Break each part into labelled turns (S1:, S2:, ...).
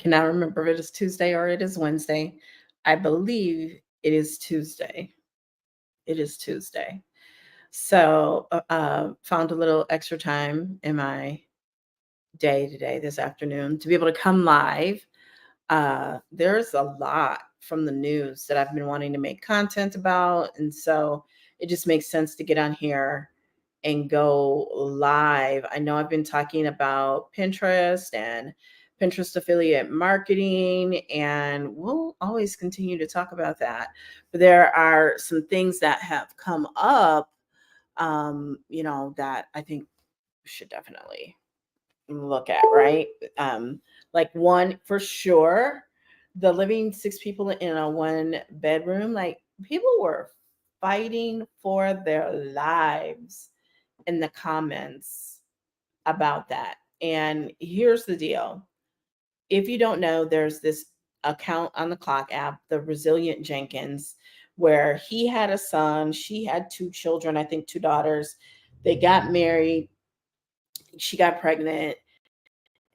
S1: cannot remember if it is Tuesday or it is Wednesday. I believe it is Tuesday. It is Tuesday. So, found a little extra time in my day today, this afternoon, to be able to come live. There's a lot from the news that I've been wanting to make content about. And so it just makes sense to get on here and go live. I know I've been talking about Pinterest and Pinterest affiliate marketing, and we'll always continue to talk about that. But there are some things that have come up, that I think we should definitely look at, right? Um, like one for sure, the living six people in a one bedroom, like people were fighting for their lives in the comments about that. And here's the deal. If you don't know, there's this account on the Clock app, the Resilient Jenkins, where he had a son, she had two children, I think two daughters. They got married, she got pregnant,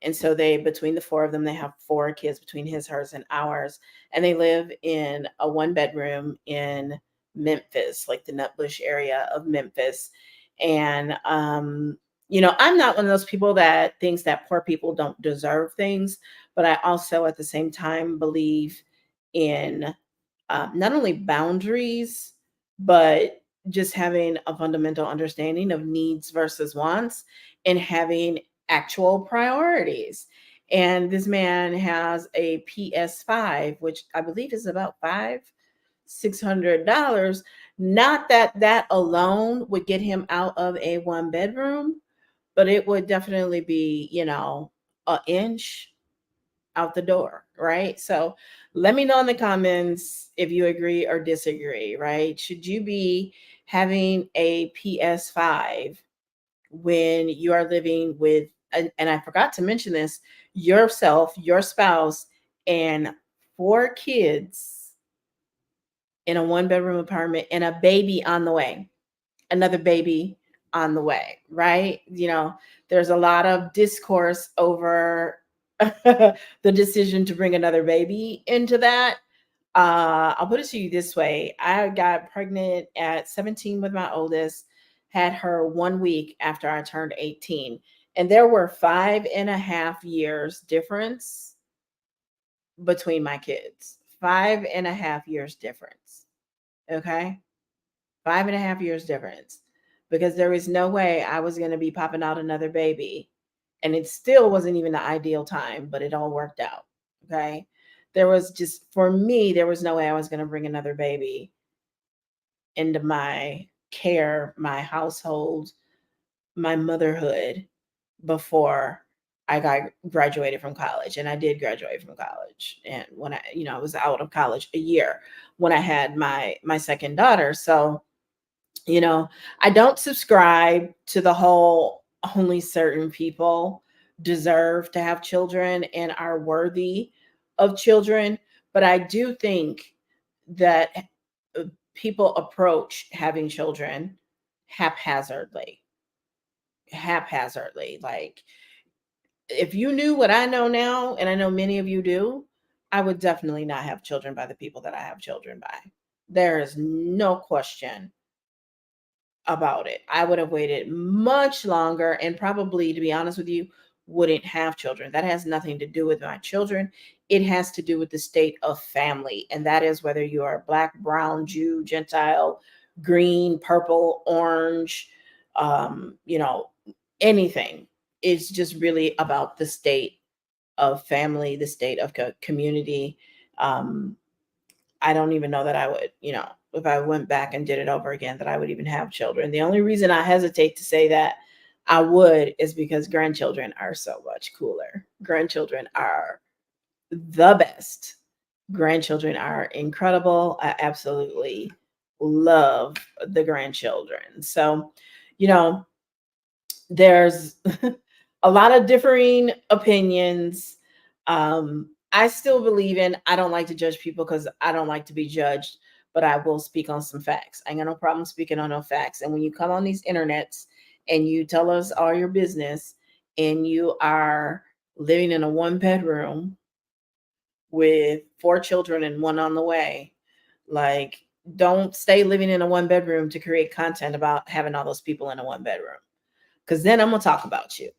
S1: and so they, between the four of them, they have four kids between his, hers, and ours. And they live in a one bedroom in Memphis, like the Nutbush area of Memphis. And, I'm not one of those people that thinks that poor people don't deserve things, but I also at the same time believe in not only boundaries, but just having a fundamental understanding of needs versus wants and having actual priorities. And this man has a PS5, which I believe is about $600. Not that that alone would get him out of a one bedroom, but it would definitely be, an inch out the door, right? So let me know in the comments if you agree or disagree, right? Should you be having a PS5 when you are living with, and I forgot to mention this, yourself, your spouse, and four kids in a one bedroom apartment and a baby on the way, another baby on the way, right? There's a lot of discourse over the decision to bring another baby into that. I'll put it to you this way. I got pregnant at 17 with my oldest, had her 1 week after I turned 18. And there were 5.5 years difference between my kids. 5.5 years difference. Okay. 5.5 years difference, because there was no way I was going to be popping out another baby. And it still wasn't even the ideal time, but it all worked out. Okay. There was just, for me, there was no way I was going to bring another baby into my care, my household, my motherhood before I got graduated from college. And I did graduate from college. And when I was out of college a year when I had my second daughter. So, I don't subscribe to the whole only certain people deserve to have children and are worthy of children, but I do think that people approach having children haphazardly. Haphazardly. Like, if you knew what I know now, and I know many of you do, I would definitely not have children by the people that I have children by. There is no question about it. I would have waited much longer and probably, to be honest with you, wouldn't have children. That has nothing to do with my children. It has to do with the state of family. And that is whether you are Black, brown, Jew, Gentile, green, purple, orange, um, you know, anything. It's just really about the state of family, the state of community. Um, I don't even know that I would, if I went back and did it over again, that I would even have children. The only reason I hesitate to say that I would is because grandchildren are so much cooler. Grandchildren are the best. Grandchildren are incredible. I absolutely love the grandchildren. So, you know, there's a lot of differing opinions. I still believe in, I don't like to judge people because I don't like to be judged, but I will speak on some facts. I ain't got no problem speaking on no facts. And when you come on these internets and you tell us all your business and you are living in a one bedroom with 4 children and one on the way. Like, don't stay living in a one bedroom to create content about having all those people in a one bedroom. Because then I'm gonna talk about you.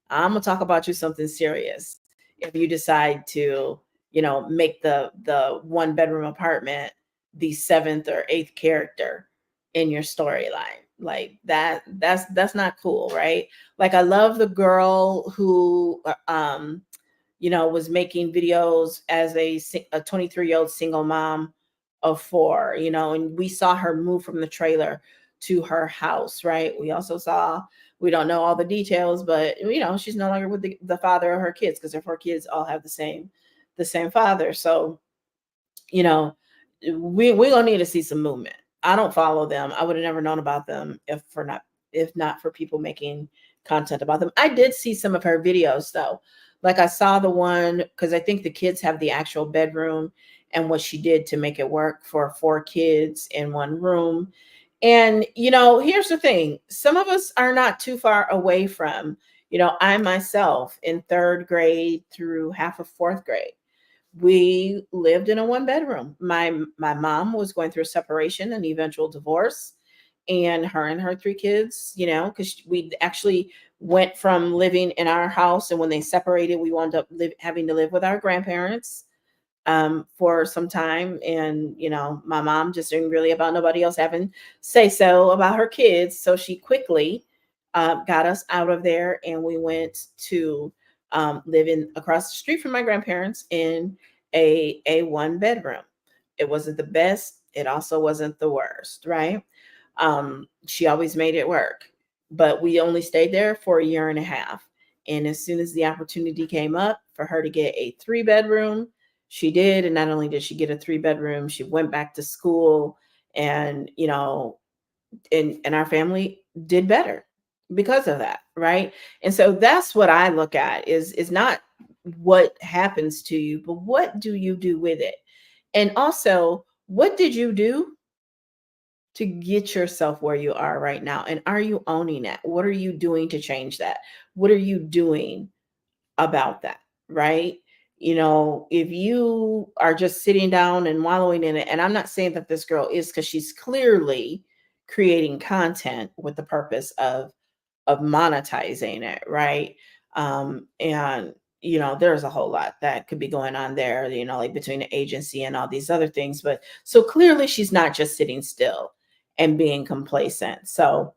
S1: I'm gonna talk about you something serious if you decide to, make the one bedroom apartment the seventh or eighth character in your storyline. Like that's not cool, right? Like, I love the girl who was making videos as a 23-year-old single mom of four, and we saw her move from the trailer to her house, right? We also saw, we don't know all the details, but she's no longer with the father of her kids because her 4 kids all have the same father. So, you know, we're gonna need to see some movement. I don't follow them. I would have never known about them if not for people making content about them. I did see some of her videos though. Like, I saw the one because I think the kids have the actual bedroom and what she did to make it work for 4 kids in one room. And here's the thing. Some of us are not too far away from, I myself in third grade through half of fourth grade, we lived in a one bedroom. My mom was going through a separation and eventual divorce, and her and her 3 kids, because we actually went from living in our house, and when they separated, we wound up having to live with our grandparents for some time. And my mom just didn't really about nobody else having say so about her kids, so she quickly got us out of there, and we went to living across the street from my grandparents in a one bedroom. It wasn't the best, it also wasn't the worst, right? She always made it work, but we only stayed there for a year and a half. And as soon as the opportunity came up for her to get a 3 bedroom, she did. And not only did she get a 3 bedroom, she went back to school, and and our family did better because of that, right? And so that's what I look at is not what happens to you, but what do you do with it? And also, what did you do to get yourself where you are right now? And are you owning that? What are you doing to change that? What are you doing about that, right? If you are just sitting down and wallowing in it, and I'm not saying that this girl is, because she's clearly creating content with the purpose of monetizing it, right? And there's a whole lot that could be going on there, like between the agency and all these other things. But so clearly she's not just sitting still and being complacent. So,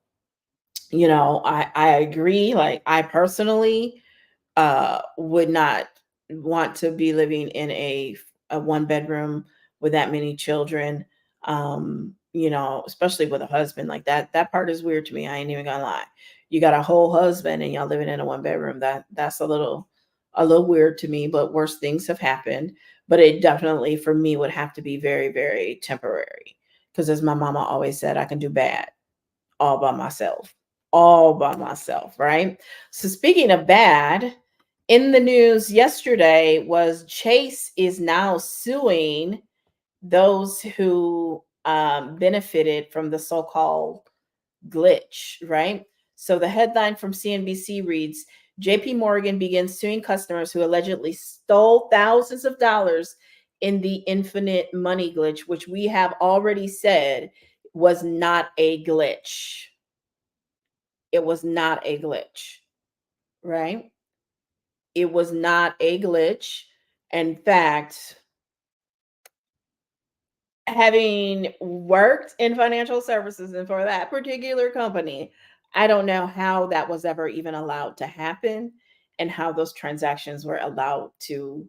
S1: I agree. Like, I personally would not want to be living in a one bedroom with that many children. Especially with a husband. Like, that part is weird to me. I ain't even gonna lie. You got a whole husband and y'all living in a one bedroom. That's a little weird to me, but worse things have happened. But it definitely for me would have to be very, very temporary. Because as my mama always said, I can do bad all by myself. All by myself, right? So speaking of bad, in the news yesterday was Chase is now suing those who benefited from the so-called glitch, right? So the headline from CNBC reads, JP Morgan begins suing customers who allegedly stole thousands of dollars in the infinite money glitch, which we have already said was not a glitch. It was not a glitch, right? It was not a glitch. In fact, having worked in financial services and for that particular company, I don't know how that was ever even allowed to happen and how those transactions were allowed to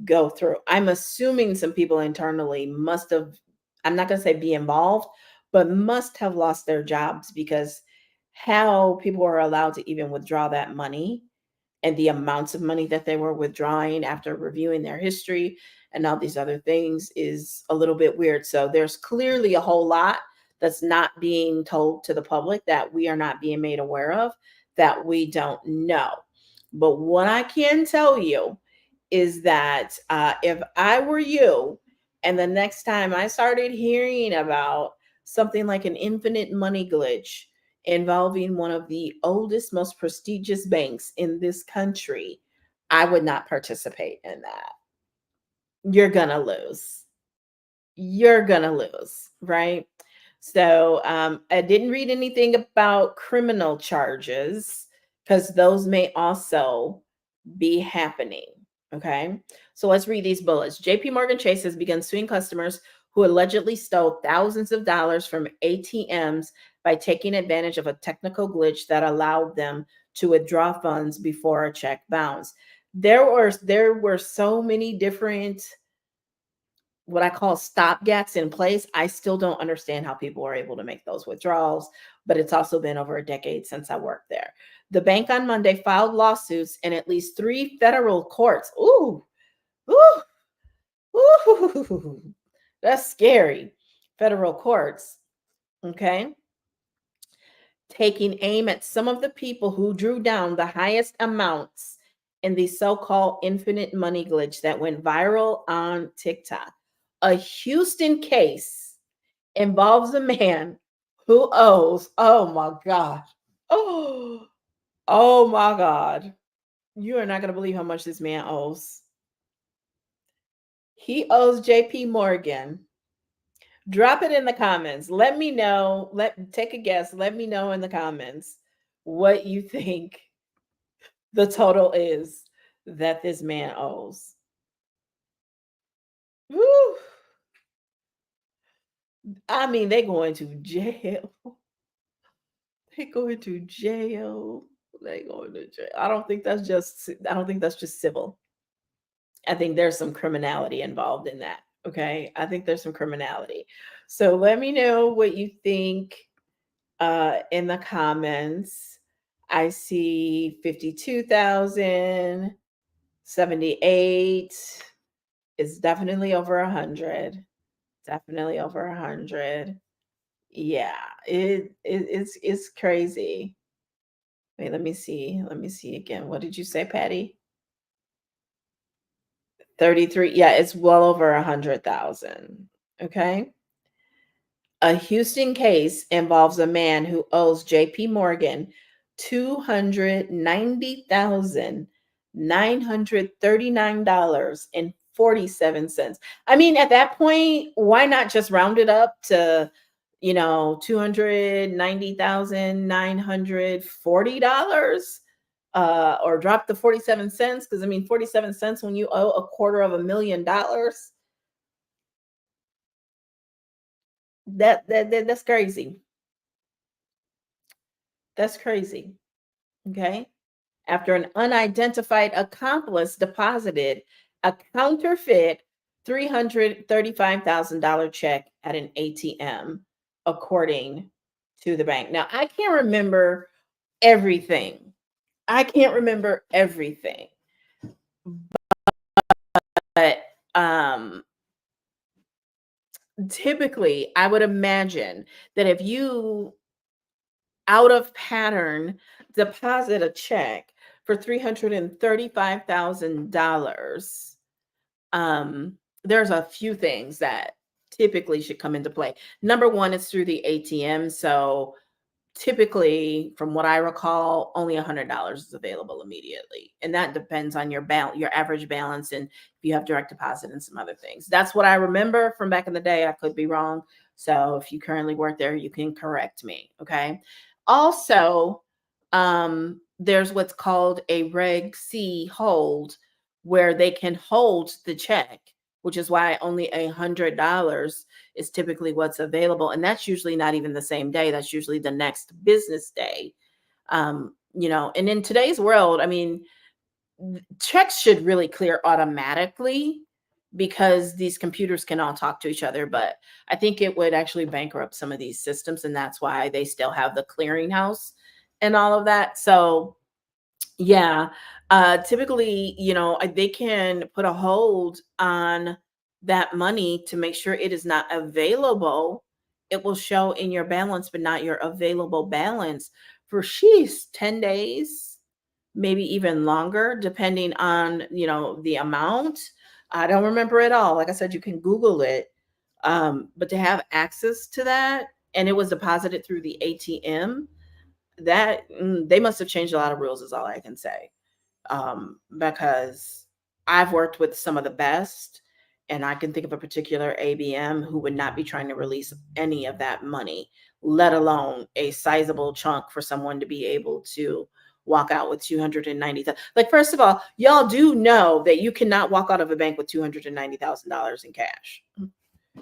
S1: go through. I'm assuming some people internally must have, I'm not going to say be involved, but must have lost their jobs, because how people are allowed to even withdraw that money and the amounts of money that they were withdrawing after reviewing their history and all these other things is a little bit weird. So there's clearly a whole lot that's not being told to the public, that we are not being made aware of, that we don't know. But what I can tell you is that if I were you, and the next time I started hearing about something like an infinite money glitch involving one of the oldest, most prestigious banks in this country, I would not participate in that. you're gonna lose. You're gonna lose, right? So I didn't read anything about criminal charges because those may also be happening. Okay. So let's read these bullets. JP Morgan Chase has begun suing customers who allegedly stole thousands of dollars from ATMs by taking advantage of a technical glitch that allowed them to withdraw funds before a check bounced. There were so many different what I call stopgaps in place. I still don't understand how people are able to make those withdrawals, but it's also been over a decade since I worked there. The bank on Monday filed lawsuits in at least 3 federal courts. Ooh, ooh, that's scary. Federal courts, okay, taking aim at some of the people who drew down the highest amounts in the so called infinite money glitch that went viral on TikTok. A Houston case involves a man who owes, oh my God. Oh, oh my God. You are not going to believe how much this man owes. He owes JP Morgan. Drop it in the comments. Let me know. Take a guess. Let me know in the comments what you think the total is that this man owes. Woo. I mean, they going to jail. They going to jail. They going to jail. I don't think that's just civil. I think there's some criminality involved in that. Okay. I think there's some criminality. So let me know what you think in the comments. I see 52,000, 78. It's definitely over 100. Definitely over 100. Yeah, it's crazy. Wait, let me see. Let me see again. What did you say, Patty? 33. Yeah, it's well over 100,000. Okay. A Houston case involves a man who owes JP Morgan $290,939.47. I mean, at that point, why not just round it up to, $290,940? Or drop the 47 cents? Because I mean, 47 cents when you owe $250,000, that's crazy. That's crazy. Okay. After an unidentified accomplice deposited a counterfeit $335,000 check at an ATM, according to the bank. Now, I can't remember everything. I can't remember everything, but typically, I would imagine that if you out of pattern deposit a check for $335,000, there's a few things that typically should come into play. Number one is through the ATM. So typically, from what I recall, only $100 is available immediately, and that depends on your average balance, and if you have direct deposit and some other things. That's what I remember from back in the day. I could be wrong. So if you currently work there, you can correct me. Okay. Also, there's what's called a Reg C hold, where they can hold the check, which is why only $100 is typically what's available. And that's usually not even the same day. That's usually the next business day. And in today's world, I mean, checks should really clear automatically because these computers can all talk to each other. But I think it would actually bankrupt some of these systems. And that's why they still have the clearinghouse and all of that. So, yeah, typically, they can put a hold on that money to make sure it is not available. It will show in your balance, but not your available balance for 10 days, maybe even longer, depending on, the amount. I don't remember it all. Like I said, you can Google it. But to have access to that, and it was deposited through the ATM, they must have changed a lot of rules, is all I can say. Because I've worked with some of the best, And I can think of a particular ABM who would not be trying to release any of that money, let alone a sizable chunk for someone to be able to walk out with 290,000. Like, first of all, y'all do know that you cannot walk out of a bank with $290,000 in cash.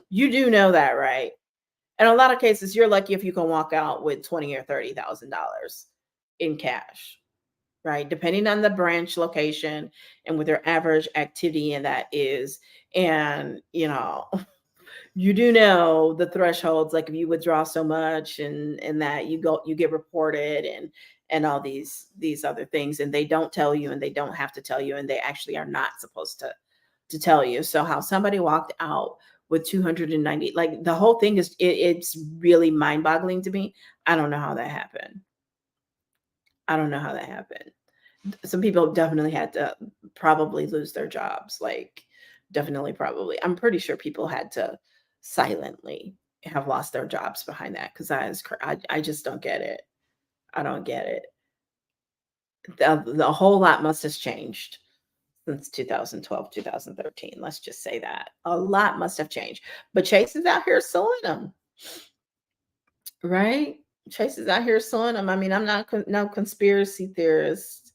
S1: You do know that, right? In a lot of cases, you're lucky if you can walk out with 20 or $30,000 in cash, right? Depending on the branch location and what their average activity in that is. And, you do know the thresholds, like if you withdraw so much and that you get reported and all these other things, and they don't tell you and they don't have to tell you, and they actually are not supposed to tell you. So how somebody walked out with 290, like the whole thing is it's really mind-boggling to me. I don't know how that happened. I don't know how that happened. Some people definitely had to probably lose their jobs, like definitely probably. I'm pretty sure people had to silently have lost their jobs behind that, because I just don't get it. I don't get it. The whole lot must have changed since 2012, 2013. Let's just say that. A lot must have changed. But Chase is out here suing them, right? Chase is out here suing them. I mean, I'm not no conspiracy theorist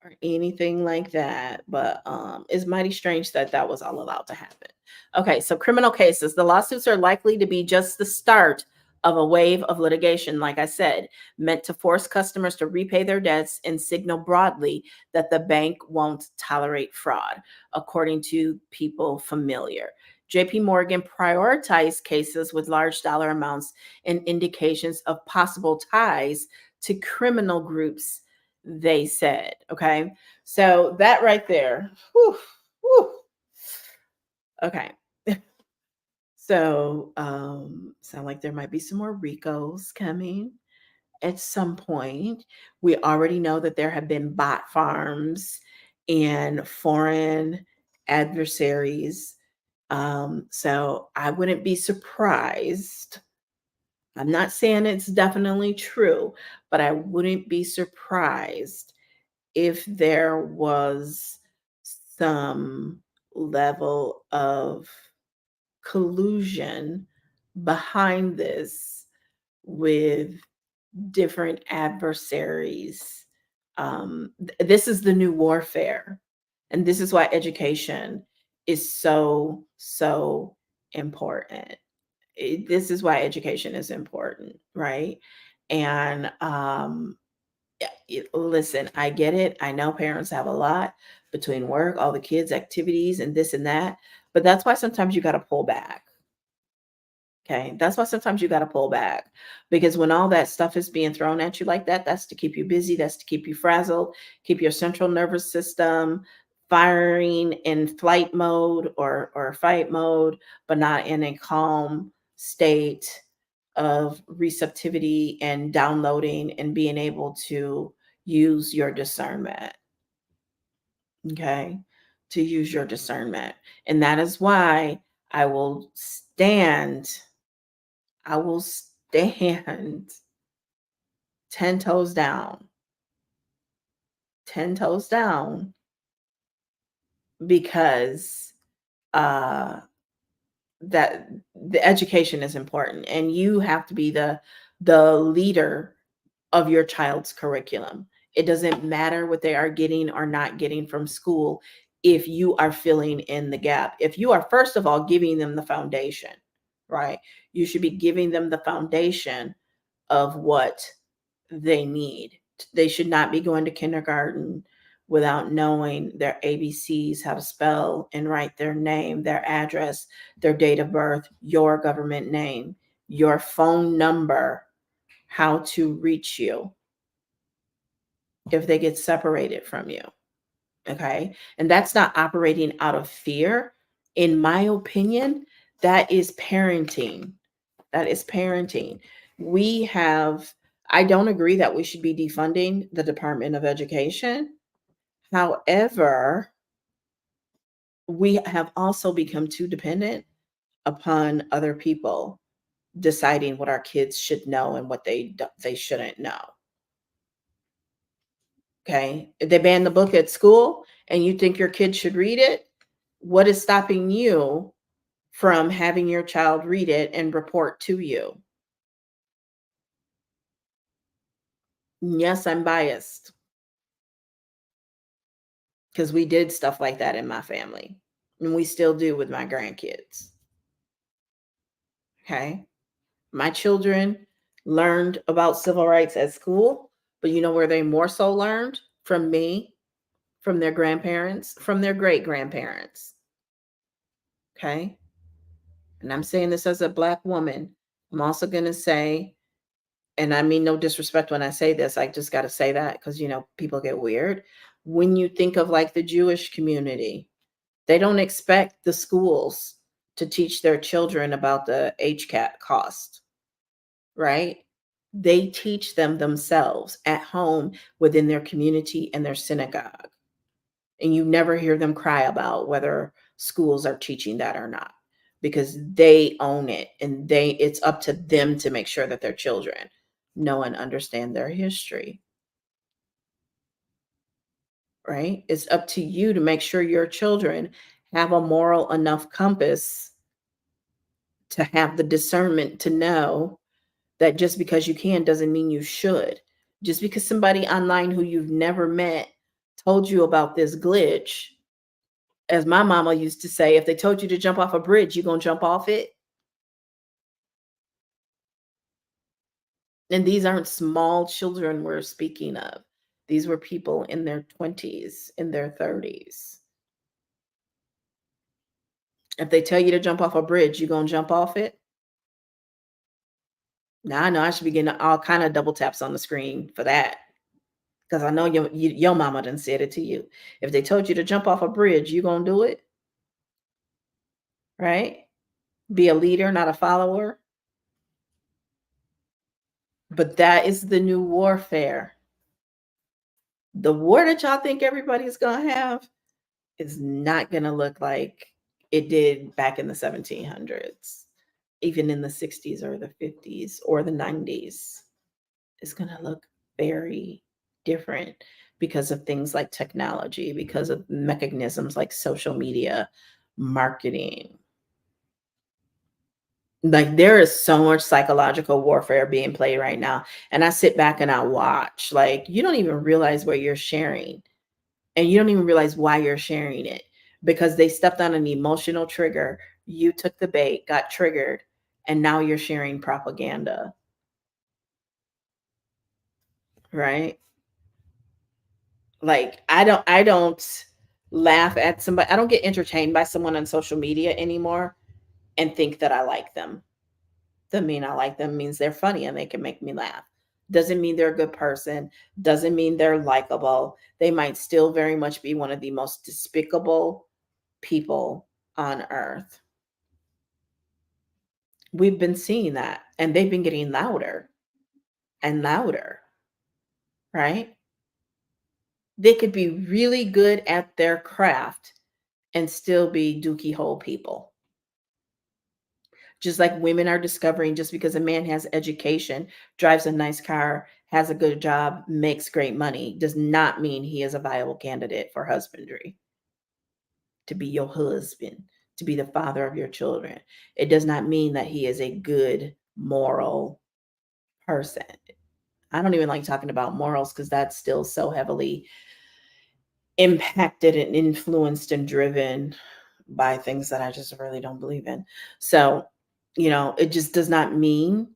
S1: or anything like that, but it's mighty strange that that was all allowed to happen. Okay, so criminal cases. The lawsuits are likely to be just the start of a wave of litigation, like I said, meant to force customers to repay their debts and signal broadly that the bank won't tolerate fraud, according to people familiar. JP Morgan prioritized cases with large dollar amounts and indications of possible ties to criminal groups, they said. Okay. So that right there. Whew, whew. Okay. So sound like there might be some more Ricos coming at some point. We already know that there have been bot farms and foreign adversaries. So I wouldn't be surprised. I'm not saying it's definitely true, but I wouldn't be surprised if there was some level of collusion behind this with different adversaries. This is the new warfare. And this is why education is so, so important. This is why education is important, right? And yeah, listen, I get it. I know parents have a lot between work, all the kids' activities, and this and that. But that's why sometimes you got to pull back. Okay. That's why sometimes you got to pull back, because when all that stuff is being thrown at you like that, that's to keep you busy. That's to keep you frazzled, keep your central nervous system firing in flight mode or fight mode, but not in a calm state of receptivity and downloading and being able to use your discernment. Okay. To use your discernment. And that is why I will stand I will stand 10 toes down, 10 toes down, because uh that the education is important, and you have to be the leader of your child's curriculum. It doesn't matter what they are getting or not getting from school if you are filling in the gap. If you are, first of all, giving them the foundation, right? You should be giving them the foundation of what they need. They should not be going to kindergarten without knowing their ABCs, how to spell and write their name, their address, their date of birth, your government name, your phone number, how to reach you if they get separated from you. Okay. And that's not operating out of fear. In my opinion, that is parenting. That is parenting. We have, I don't agree that we should be defunding the Department of Education. However, we have also become too dependent upon other people deciding what our kids should know and what they shouldn't know. Okay. If they ban the book at school and you think your kid should read it, What is stopping you from having your child read it and report to you? Yes, I'm biased because we did stuff like that in my family, and we still do with my grandkids. Okay. My children learned about civil rights at school, but you know where they more so learned? From me, from their grandparents, from their great grandparents. Okay. And I'm saying this as a Black woman. I'm also going to say, and I mean no disrespect when I say this, I just got to say that because, people get weird. When you think of like the Jewish community, they don't expect the schools to teach their children about the HCAT cost, right? They teach them themselves at home within their community and their synagogue. And you never hear them cry about whether schools are teaching that or not because they own it and it's up to them to make sure that their children know and understand their history, right? It's up to you to make sure your children have a moral enough compass to have the discernment to know that just because you can doesn't mean you should. Just because somebody online who you've never met told you about this glitch, as my mama used to say, if they told you to jump off a bridge, you gonna jump off it. And these aren't small children we're speaking of. These were people in their 20s, in their 30s. If they tell you to jump off a bridge, you gonna jump off it? Now I know I should be getting all kind of double taps on the screen for that. Because I know your mama done said it to you. If they told you to jump off a bridge, you gonna do it, right? Be a leader, not a follower. But that is the new warfare. The war that y'all think everybody's gonna have is not gonna look like it did back in the 1700s, even in the 60s or the 50s or the 90s. It's gonna look very different because of things like technology, because of mechanisms like social media, marketing. Like there is so much psychological warfare being played right now. And I sit back and I watch. Like you don't even realize what you're sharing. And you don't even realize why you're sharing it because they stepped on an emotional trigger. You took the bait, got triggered, and now you're sharing propaganda, right? Like I don't laugh at somebody. I don't get entertained by someone on social media anymore and think that I like them. Doesn't mean I like them, means they're funny and they can make me laugh. Doesn't mean they're a good person, doesn't mean they're likable. They might still very much be one of the most despicable people on earth. We've been seeing that, and they've been getting louder and louder, right? They could be really good at their craft and still be dookie hole people. Just like women are discovering just because a man has education, drives a nice car, has a good job, makes great money, does not mean he is a viable candidate for husbandry, to be your husband, to be the father of your children. It does not mean that he is a good moral person. I don't even like talking about morals because that's still so heavily impacted and influenced and driven by things that I just really don't believe in. So, it just does not mean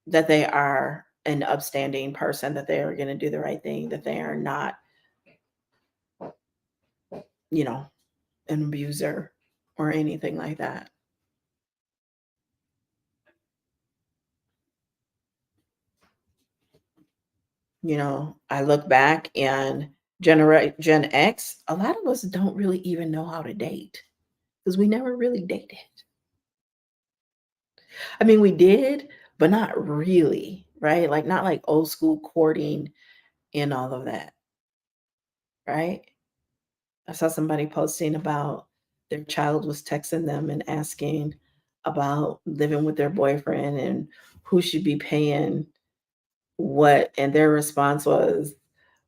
S1: that they are an upstanding person, that they are going to do the right thing, that they are not, you know, an abuser or anything like that. I look back and Gen X, a lot of us don't really even know how to date because we never really dated. I mean, we did, but not really, right? Like not like old school courting and all of that, right? I saw somebody posting about their child was texting them and asking about living with their boyfriend and who should be paying what, and their response was,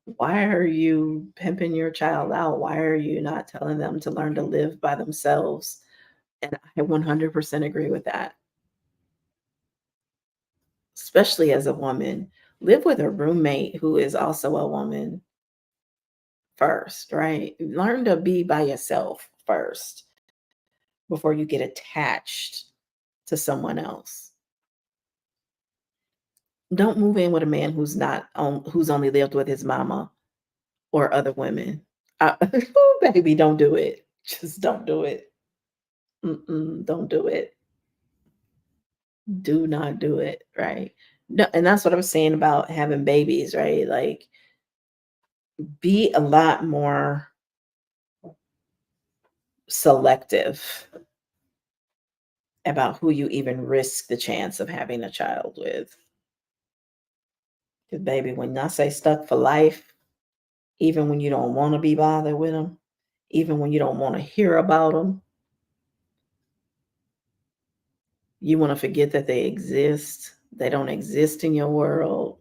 S1: Why are you pimping your child out? Why are you not telling them to learn to live by themselves? And I 100% agree with that, especially as a woman. Live with a roommate who is also a woman first, right? Learn to be by yourself first before you get attached to someone else. Don't move in with a man who's not on who's only lived with his mama or other women. Ooh, baby, don't do it. Just don't do it. Don't do it. Do not do it, right? No, and that's what I was saying about having babies, right? Like, be a lot more selective about who you even risk the chance of having a child with. Because, baby, when I say stuck for life, even when you don't want to be bothered with them, even when you don't want to hear about them, you want to forget that they exist. They don't exist in your world.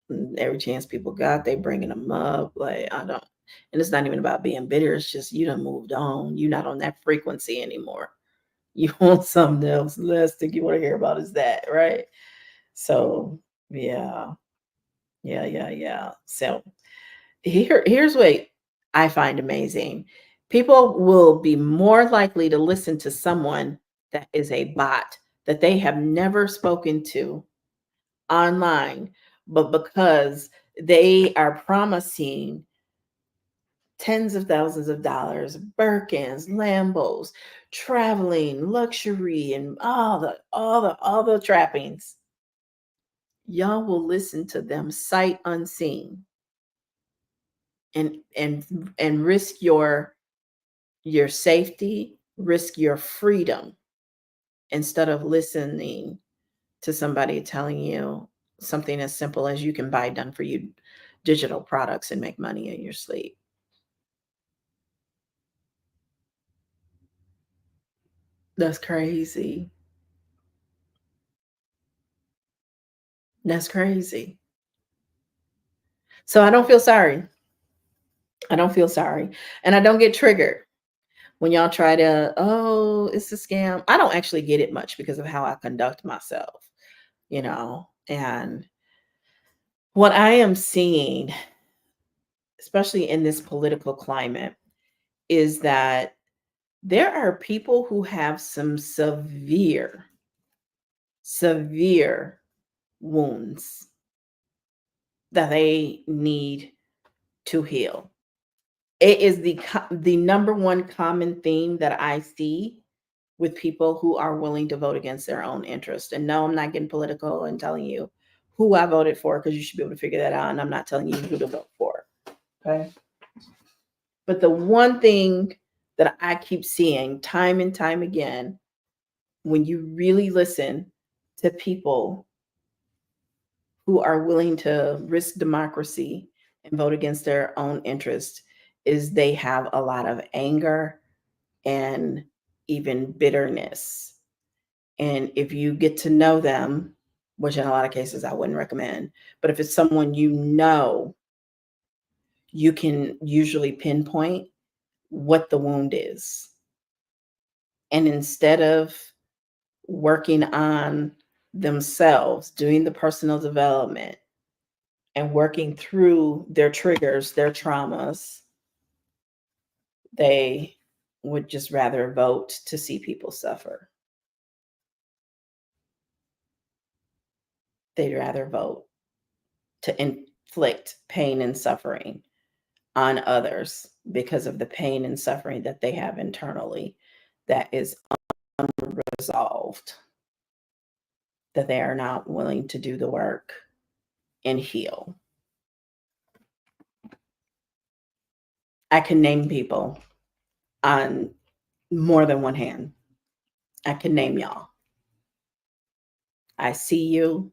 S1: And every chance people got, they bringing them up. Like, I don't. And it's not even about being bitter. It's just you done moved on. You're not on that frequency anymore. You want something else. Last thing you want to hear about is that, right? So, yeah, yeah. So here's what I find amazing. People will be more likely to listen to someone that is a bot that they have never spoken to online, but because they are promising tens of thousands of dollars, Birkins, Lambos, traveling, luxury, and all the trappings, y'all will listen to them sight unseen and risk your safety, risk your freedom instead of listening to somebody telling you something as simple as you can buy done for you digital products and make money in your sleep. That's crazy. That's crazy. So I don't feel sorry. I don't feel sorry. And I don't get triggered when y'all try to, oh, it's a scam. I don't actually get it much because of how I conduct myself, And what I am seeing, especially in this political climate, is that there are people who have some severe wounds that they need to heal. It is the number one common theme that I see with people who are willing to vote against their own interest. And no, I'm not getting political and telling you who I voted for because you should be able to figure that out. And I'm not telling you who to vote for. Okay. But the one thing that I keep seeing time and time again, when you really listen to people who are willing to risk democracy and vote against their own interest, is they have a lot of anger and even bitterness. And if you get to know them, which in a lot of cases I wouldn't recommend, but if it's someone you can usually pinpoint what the wound is. And instead of working on themselves, doing the personal development and working through their triggers, their traumas, they would just rather vote to see people suffer. They'd rather vote to inflict pain and suffering on others because of the pain and suffering that they have internally that is unresolved, that they are not willing to do the work and heal. I can name people on more than one hand. I can name y'all. I see you.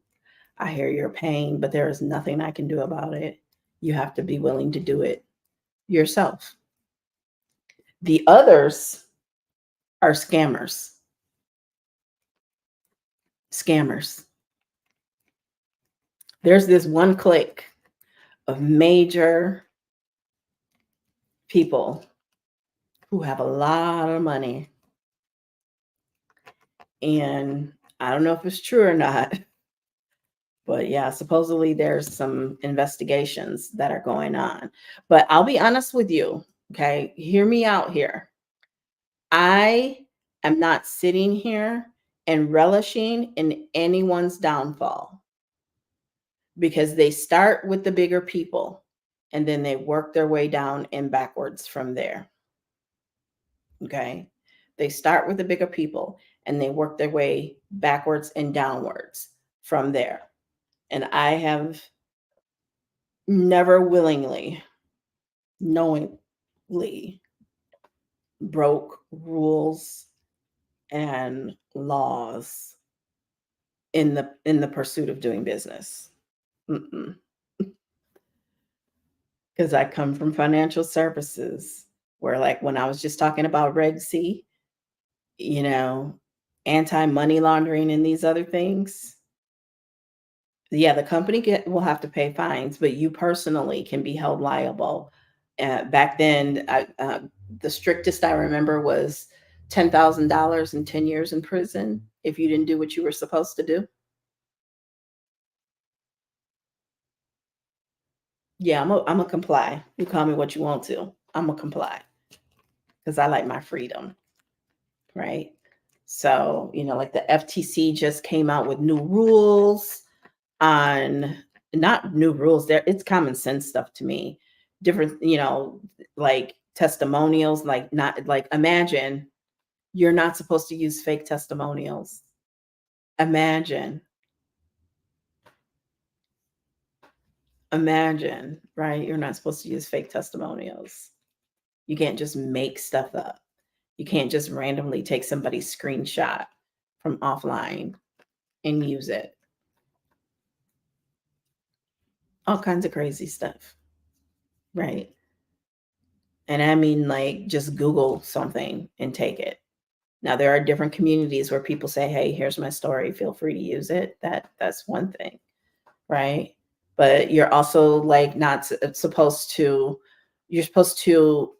S1: I hear your pain, but there is nothing I can do about it. You have to be willing to do it yourself. The others are scammers. Scammers. There's this one clique of major people who have a lot of money. And I don't know if it's true or not, but yeah, supposedly there's some investigations that are going on. But I'll be honest with you, okay? Hear me out here. I am not sitting here and relishing in anyone's downfall because they start with the bigger people and then they work their way down and backwards from there. Okay. They start with the bigger people and they work their way backwards and downwards from there. And I have never willingly, knowingly broke rules and laws in the pursuit of doing business. Because I come from financial services where, like, when I was just talking about Reg C, you know, anti-money laundering and these other things, yeah, the company will have to pay fines, but you personally can be held liable. Back then, the strictest I remember was $10,000 and 10 years in prison if you didn't do what you were supposed to do. Yeah, I'm a comply. You call me what you want to. I'm a comply because I like my freedom, right? So, like the FTC just came out with new rules on, not new rules, there it's common sense stuff to me. Different, like testimonials, like, not like, imagine you're not supposed to use fake testimonials. Imagine, imagine, right? You're not supposed to use fake testimonials. You can't just make stuff up. You can't just randomly take somebody's screenshot from offline and use it. All kinds of crazy stuff, right? And I mean, like, just Google something and take it. Now, there are different communities where people say, "Hey, here's my story. Feel free to use it." That's one thing, right? But you're also, like, not supposed to. You're supposed to,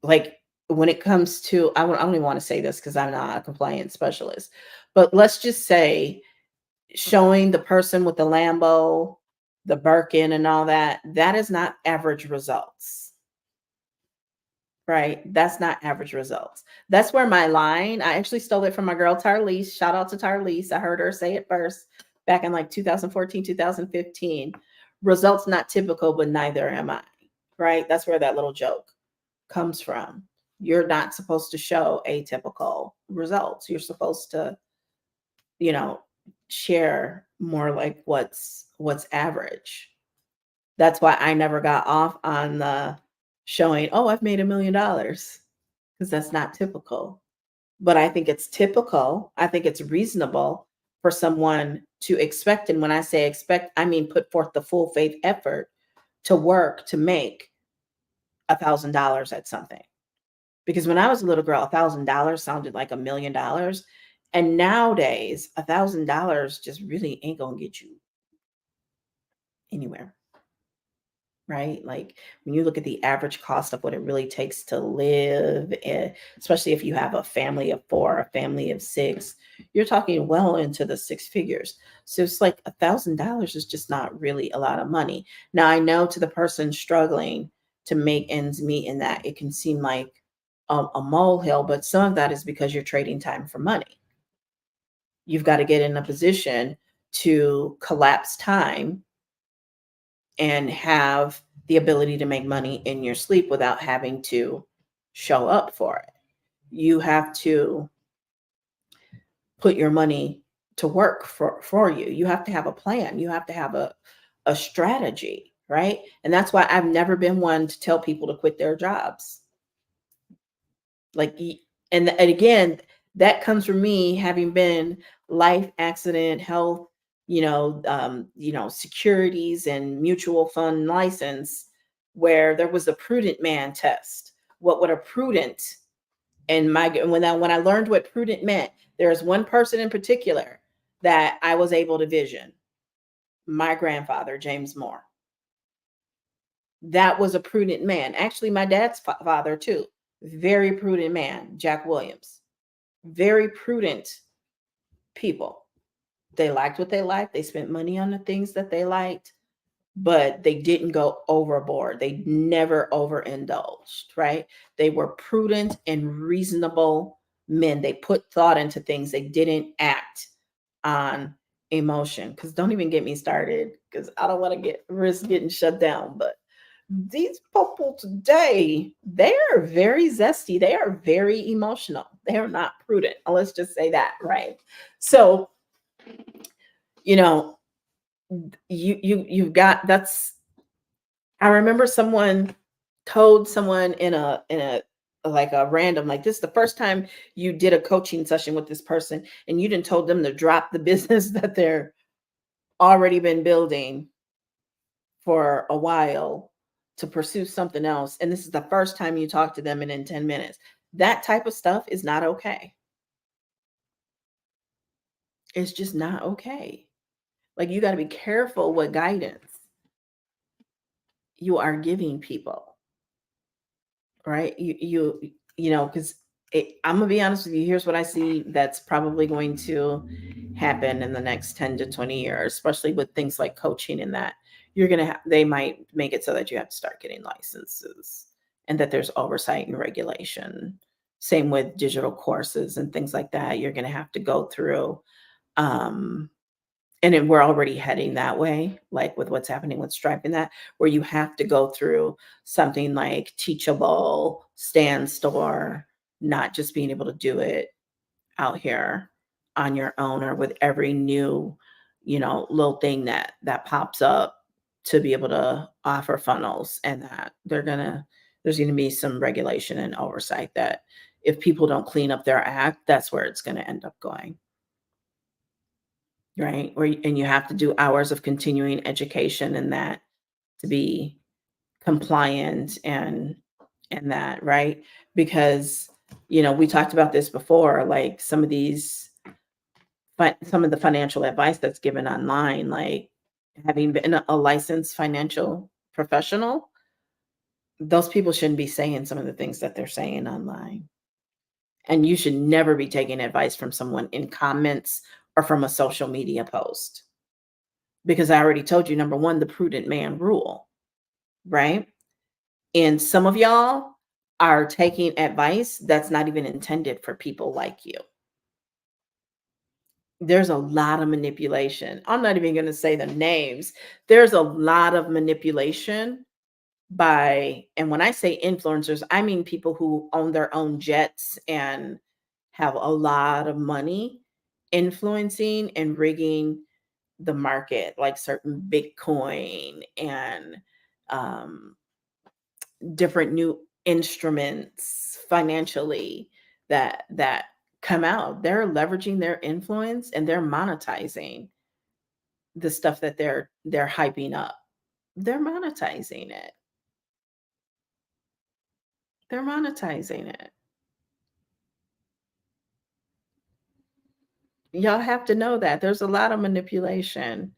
S1: like, when it comes to, I don't even want to say this because I'm not a compliance specialist, but let's just say showing the person with the Lambo, the Birkin, and all that, that is not average results, right? That's not average results. That's where my line, I actually stole it from my girl Tarlise. Shout out to Tarlise. I heard her say it first back in like 2014, 2015. Results not typical, but neither am I, right? That's where that little joke comes from. You're not supposed to show atypical results. You're supposed to, you know, share more like what's average. That's why I never got off on the showing, "Oh, I've made $1 million," because that's not typical. But I think it's typical. I think it's reasonable for someone to expect. And when I say expect, I mean put forth the full faith effort to work to make $1,000 at something. Because when I was a little girl, $1,000 sounded like $1 million. And nowadays, $1,000 just really ain't gonna get you anywhere, right? Like, when you look at the average cost of what it really takes to live, especially if you have a family of four, a family of six, you're talking well into the six figures. So it's like $1,000 is just not really a lot of money. Now, I know to the person struggling to make ends meet in that, it can seem like a molehill, but some of that is because you're trading time for money. You've got to get in a position to collapse time and have the ability to make money in your sleep without having to show up for it. You have to put your money to work for you. You have to have a plan. You have to have a strategy, right? And that's why I've never been one to tell people to quit their jobs. Like, and again, that comes from me having been life, accident, health, securities and mutual fund license, where there was a prudent man test. What would a prudent, and my when I learned what prudent meant, there's one person in particular that I was able to vision. My grandfather, James Moore. That was a prudent man. Actually, my dad's father too. Very prudent man, Jack Williams. Very prudent people. They liked what they liked. They spent money on the things that they liked, but they didn't go overboard. They never overindulged, right? They were prudent and reasonable men. They put thought into things. They didn't act on emotion. Because don't even get me started, because I don't want to get risk getting shut down. But these people today, they are very zesty. They are very emotional. They are not prudent. Let's just say that, right? So, you know, you've got that's I remember someone told someone in a like a random, like, this is the first time you did a coaching session with this person and you didn't told them to drop the business that they're already been building for a while to pursue something else, and this is the first time you talk to them and in 10 minutes. That type of stuff is not okay. It's just not okay. Like, you got to be careful what guidance you are giving people. Right? Because I'm gonna be honest with you. Here's what I see that's probably going to happen in the next 10 to 20 years, especially with things like coaching and that. They might make it so that you have to start getting licenses and that there's oversight and regulation. Same with digital courses and things like that. You're gonna have to go through um and then we're already heading that way, like with what's happening with Stripe and that, where you have to go through something like Teachable, Stand Store, not just being able to do it out here on your own or with every new, little thing that pops up to be able to offer funnels, and that there's gonna be some regulation and oversight that if people don't clean up their act, that's where it's gonna end up going. Right? And you have to do hours of continuing education and that to be compliant and that, right? Because, we talked about this before, like some of the financial advice that's given online, like having been a licensed financial professional, those people shouldn't be saying some of the things that they're saying online. And you should never be taking advice from someone in comments or from a social media post. Because I already told you, number one, the prudent man rule, right? And some of y'all are taking advice that's not even intended for people like you. There's a lot of manipulation. I'm not even going to say the names. There's a lot of manipulation and when I say influencers, I mean people who own their own jets and have a lot of money influencing and rigging the market, like certain Bitcoin and um, different new instruments financially that come out. They're leveraging their influence and they're monetizing the stuff that they're hyping up. They're monetizing it. They're monetizing it. Y'all have to know that there's a lot of manipulation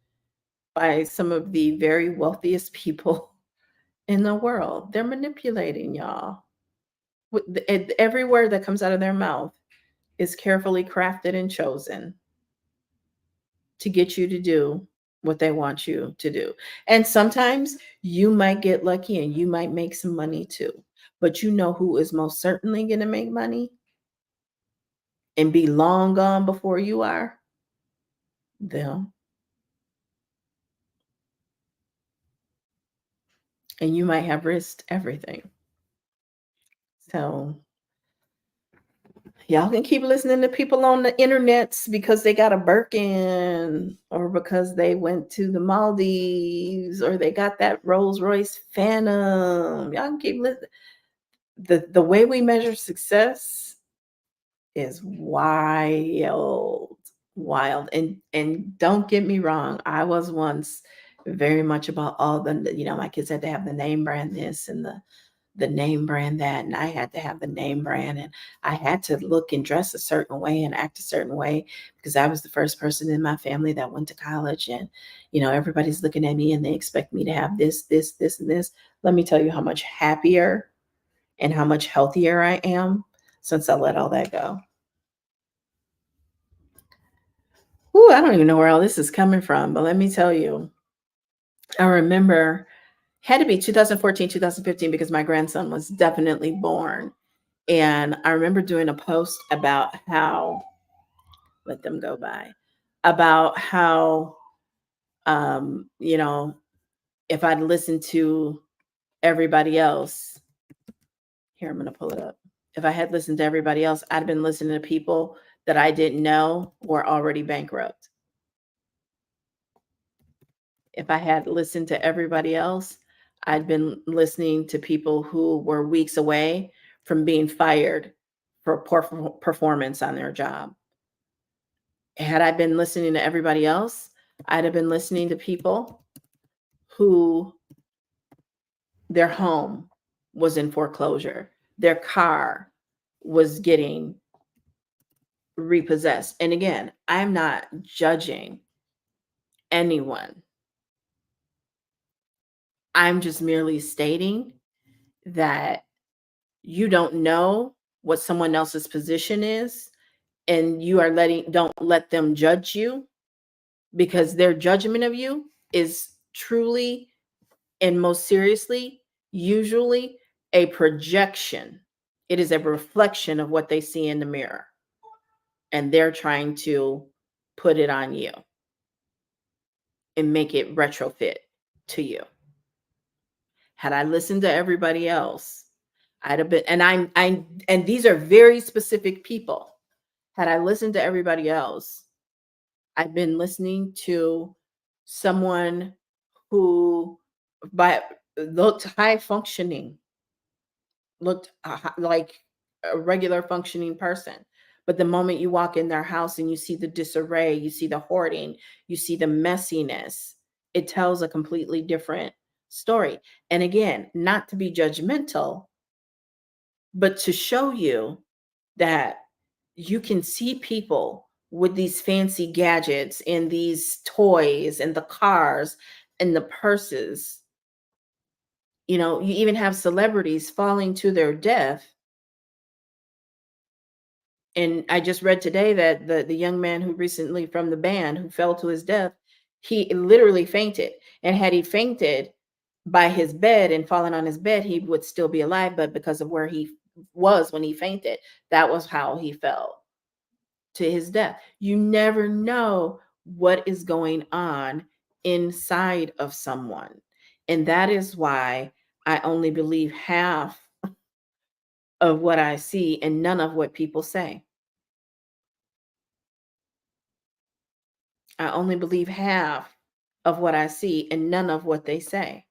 S1: by some of the very wealthiest people in the world. They're manipulating y'all. Every word that comes out of their mouth is carefully crafted and chosen to get you to do what they want you to do. And sometimes you might get lucky and you might make some money too. But you know who is most certainly going to make money and be long gone before you are? Them. And you might have risked everything. So y'all can keep listening to people on the internets because they got a Birkin or because they went to the Maldives or they got that Rolls Royce Phantom. Y'all can keep listening. The way we measure success is wild, wild. And don't get me wrong, I was once very much about all my kids had to have the name brand this and the name brand that, and I had to have the name brand, and I had to look and dress a certain way and act a certain way because I was the first person in my family that went to college, and everybody's looking at me and they expect me to have this, and this. Let me tell you how much happier and how much healthier I am since I let all that go. Ooh, I don't even know where all this is coming from, but let me tell you, I remember had to be 2014, 2015 because my grandson was definitely born. And I remember doing a post about how, let them go by, about how, um, you know, if I'd listened to everybody else, here, I'm going to pull it up. If I had listened to everybody else, I'd have been listening to people that I didn't know were already bankrupt. If I had listened to everybody else, I'd been listening to people who were weeks away from being fired for poor performance on their job. Had I been listening to everybody else, I'd have been listening to people who their home was in foreclosure, their car was getting repossessed. And again, I'm not judging anyone. I'm just merely stating that you don't know what someone else's position is, and you are letting don't let them judge you, because their judgment of you is truly and most seriously usually a projection. It is a reflection of what they see in the mirror, and they're trying to put it on you and make it retrofit to you. Had I listened to everybody else, I'd have been, and these are very specific people. Had I listened to everybody else, I've been listening to someone who by looked high functioning, looked like a regular functioning person. But the moment you walk in their house and you see the disarray, you see the hoarding, you see the messiness, it tells a completely different story. And again, not to be judgmental, but to show you that you can see people with these fancy gadgets and these toys and the cars and the purses. You even have celebrities falling to their death. And I just read today that the young man who recently from the band who fell to his death, he literally fainted. And had he fainted by his bed and fallen on his bed, he would still be alive. But because of where he was when he fainted, that was how he fell to his death. You never know what is going on inside of someone. And that is why I only believe half of what I see and none of what people say. I only believe half of what I see and none of what they say.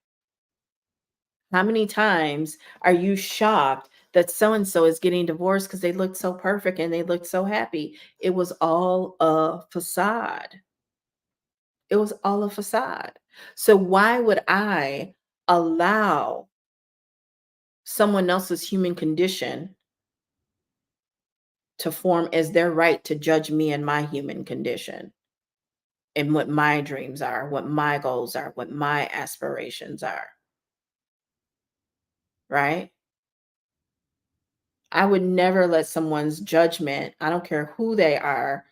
S1: How many times are you shocked that so and so is getting divorced because they looked so perfect and they looked so happy? It was all a facade. It was all a facade. So why would I allow someone else's human condition to form as their right to judge me and my human condition and what my dreams are, what my goals are, what my aspirations are, right? I would never let someone's judgment, I don't care who they are,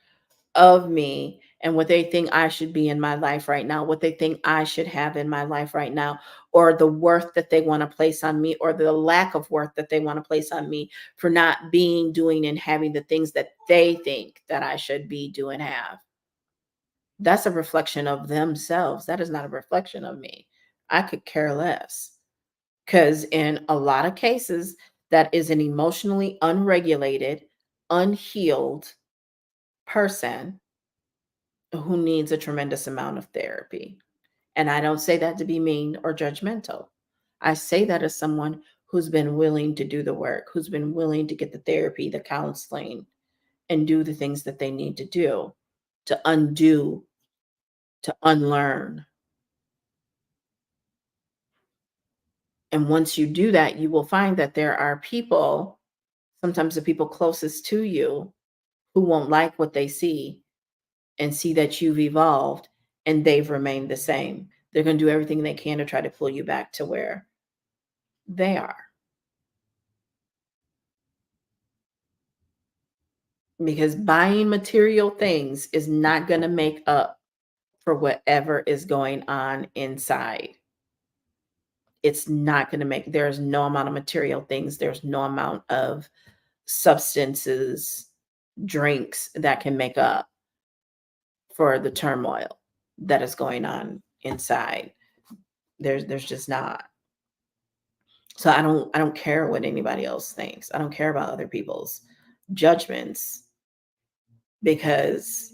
S1: of me and what they think I should be in my life right now, what they think I should have in my life right now, or the worth that they want to place on me, or the lack of worth that they want to place on me for not being, doing, and having the things that they think that I should be, do, and have. That's a reflection of themselves. That is not a reflection of me. I could care less. Because in a lot of cases, that is an emotionally unregulated, unhealed person who needs a tremendous amount of therapy. And I don't say that to be mean or judgmental. I say that as someone who's been willing to do the work, who's been willing to get the therapy, the counseling, and do the things that they need to do to undo, to unlearn. And once you do that, you will find that there are people, sometimes the people closest to you, who won't like what they see and see that you've evolved and they've remained the same. They're going to do everything they can to try to pull you back to where they are. Because buying material things is not going to make up for whatever is going on inside. It's not going to make, there's no amount of material things, there's no amount of substances, drinks that can make up for the turmoil that is going on inside. There's just not. So I don't care what anybody else thinks. I don't care about other people's judgments, because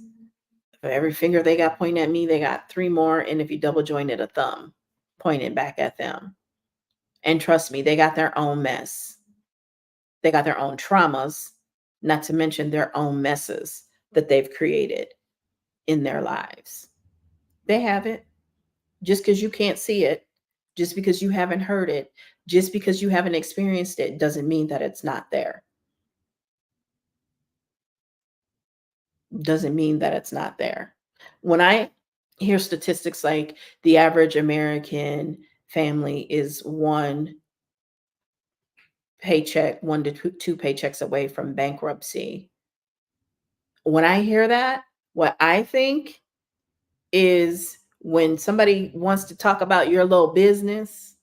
S1: for every finger they got pointing at me, they got three more. And if you double jointed, a thumb pointed back at them. And trust me, they got their own mess. They got their own traumas, not to mention their own messes that they've created in their lives. They have it. Just because you can't see it, just because you haven't heard it, just because you haven't experienced it, doesn't mean that it's not there. Doesn't mean that it's not there. When I hear statistics like the average American family is one paycheck, one to two paychecks away from bankruptcy. When I hear that, what I think is, when somebody wants to talk about your little business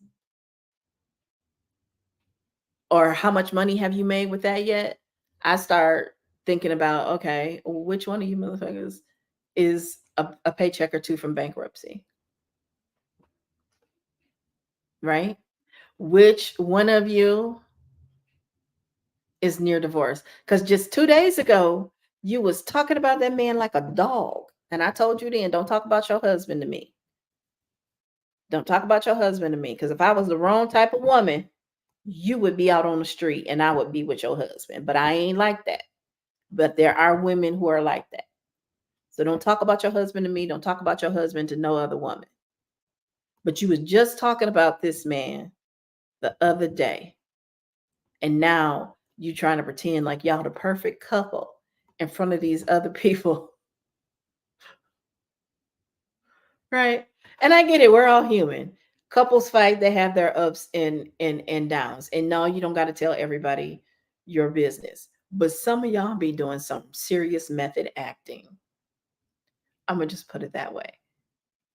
S1: or how much money have you made with that yet, I start thinking about, okay, which one of you motherfuckers is a paycheck or two from bankruptcy, right? Which one of you is near divorce? Because just 2 days ago, you was talking about that man like a dog. And I told you then, don't talk about your husband to me. Don't talk about your husband to me. Because if I was the wrong type of woman, you would be out on the street and I would be with your husband. But I ain't like that. But there are women who are like that. So don't talk about your husband to me. Don't talk about your husband to no other woman. But you was just talking about this man the other day. And now you trying to pretend like y'all the perfect couple in front of these other people. Right. And I get it. We're all human. Couples fight, they have their ups and downs. And no, you don't got to tell everybody your business. But some of y'all be doing some serious method acting. I'm gonna just put it that way.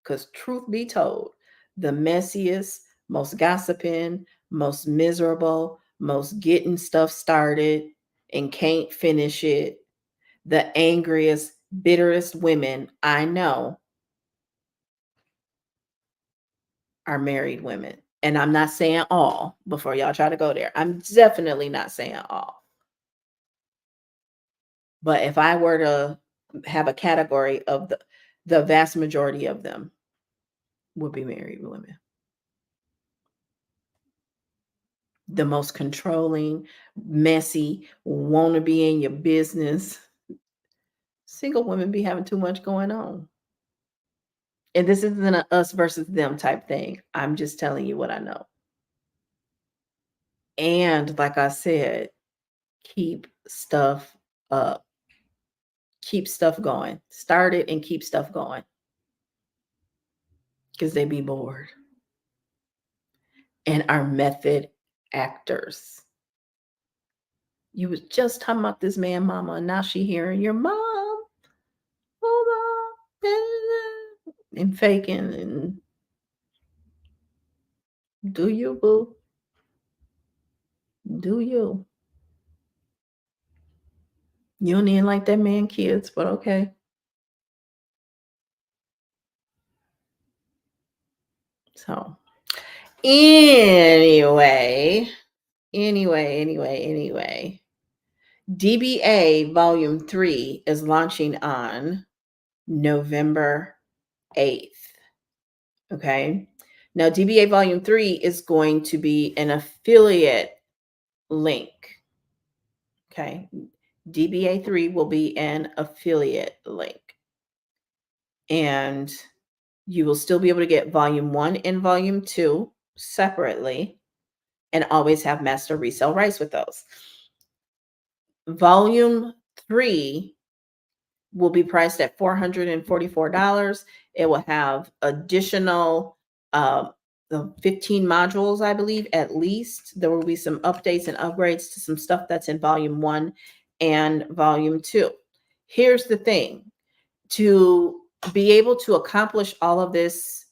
S1: Because truth be told, the messiest, most gossiping, most miserable, most getting stuff started and can't finish it, the angriest, bitterest women I know are married women. And I'm not saying all, before y'all try to go there. I'm definitely not saying all. But if I were to have a category of the vast majority of them would be married women. The most controlling, messy, want to be in your business. Single women be having too much going on. And this isn't a us versus them type thing. I'm just telling you what I know. And like I said, keep stuff up. Keep stuff going. Start it and keep stuff going. Because they be bored. And are method actors. You was just talking about this man, mama, and now she hearing your mom. Hold on. And faking. And do you, boo? Do you? You don't even like that man kids, but okay. So anyway. DBA Volume 3 is launching on November 8th. Okay. Now, DBA Volume 3 is going to be an affiliate link. Okay. DBA 3 will be an affiliate link. And you will still be able to get Volume 1 and Volume 2 separately. and always have master resale rights with those. Volume 3 will be priced at $444. It will have additional uh, 15 modules, I believe, at least. There will be some updates and upgrades to some stuff that's in volume 1 and volume 2. Here's the thing, to be able to accomplish all of this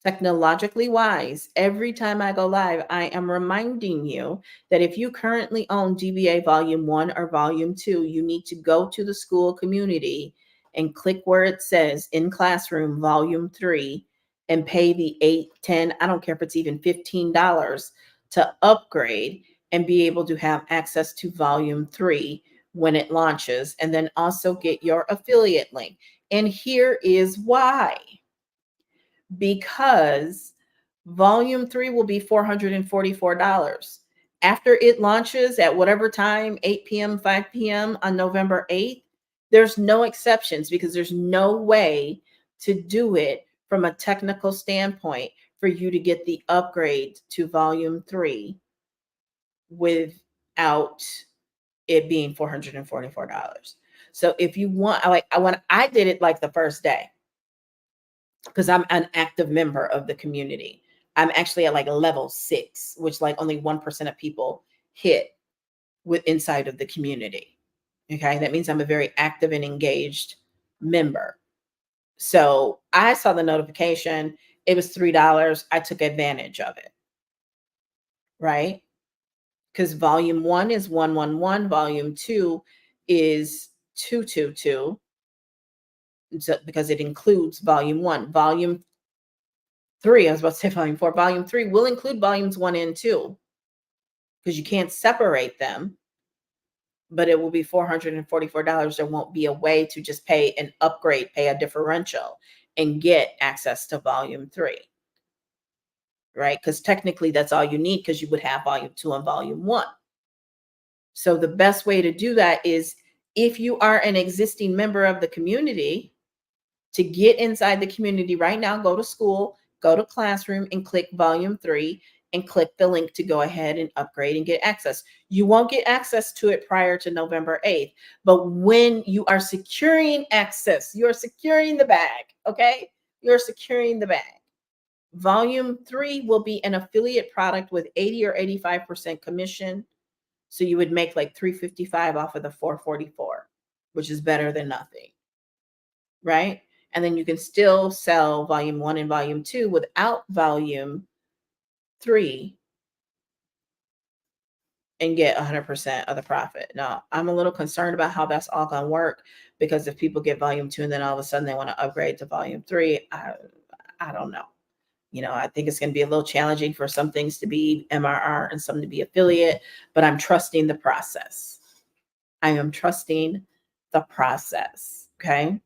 S1: technologically wise, every time I go live, I am reminding you that if you currently own DBA Volume 1 or Volume 2, you need to go to the school community and click where it says in classroom Volume 3 and pay the 8, 10, I don't care if it's even $15 to upgrade and be able to have access to Volume 3 when it launches, and then also get your affiliate link. And here is why. Because volume 3 will be $444. After it launches at whatever time, 8 p.m., 5 p.m. on November 8th, there's no exceptions because there's no way to do it from a technical standpoint for you to get the upgrade to volume 3 without it being $444. So if you want, when I did it like the first day, because I'm an active member of the community. I'm actually at like level 6, which like only 1% of people hit with inside of the community. Okay. That means I'm a very active and engaged member. So I saw the notification. It was $3. I took advantage of it. Right. Because volume 1 is 111, volume 2 is 222. So, because it includes volume 1. Volume 3, I was about to say volume 4. Volume 3 will include volumes 1 and 2 because you can't separate them, but it will be $444. There won't be a way to just pay an upgrade, pay a differential, and get access to volume 3, right? Because technically that's all you need because you would have volume 2 and volume 1. So the best way to do that is if you are an existing member of the community, to get inside the community right now, go to school, go to classroom and click volume 3 and click the link to go ahead and upgrade and get access. You won't get access to it prior to November 8th, but when you are securing access, you're securing the bag, okay? You're securing the bag. Volume 3 will be an affiliate product with 80 or 85% commission. So you would make like $355 off of the $444, which is better than nothing, right? And then you can still sell volume 1 and volume 2 without volume 3 and get 100% of the profit. Now, I'm a little concerned about how that's all going to work because if people get volume 2 and then all of a sudden they want to upgrade to volume 3, I don't know. I think it's going to be a little challenging for some things to be MRR and some to be affiliate, but I'm trusting the process. I am trusting the process. Okay.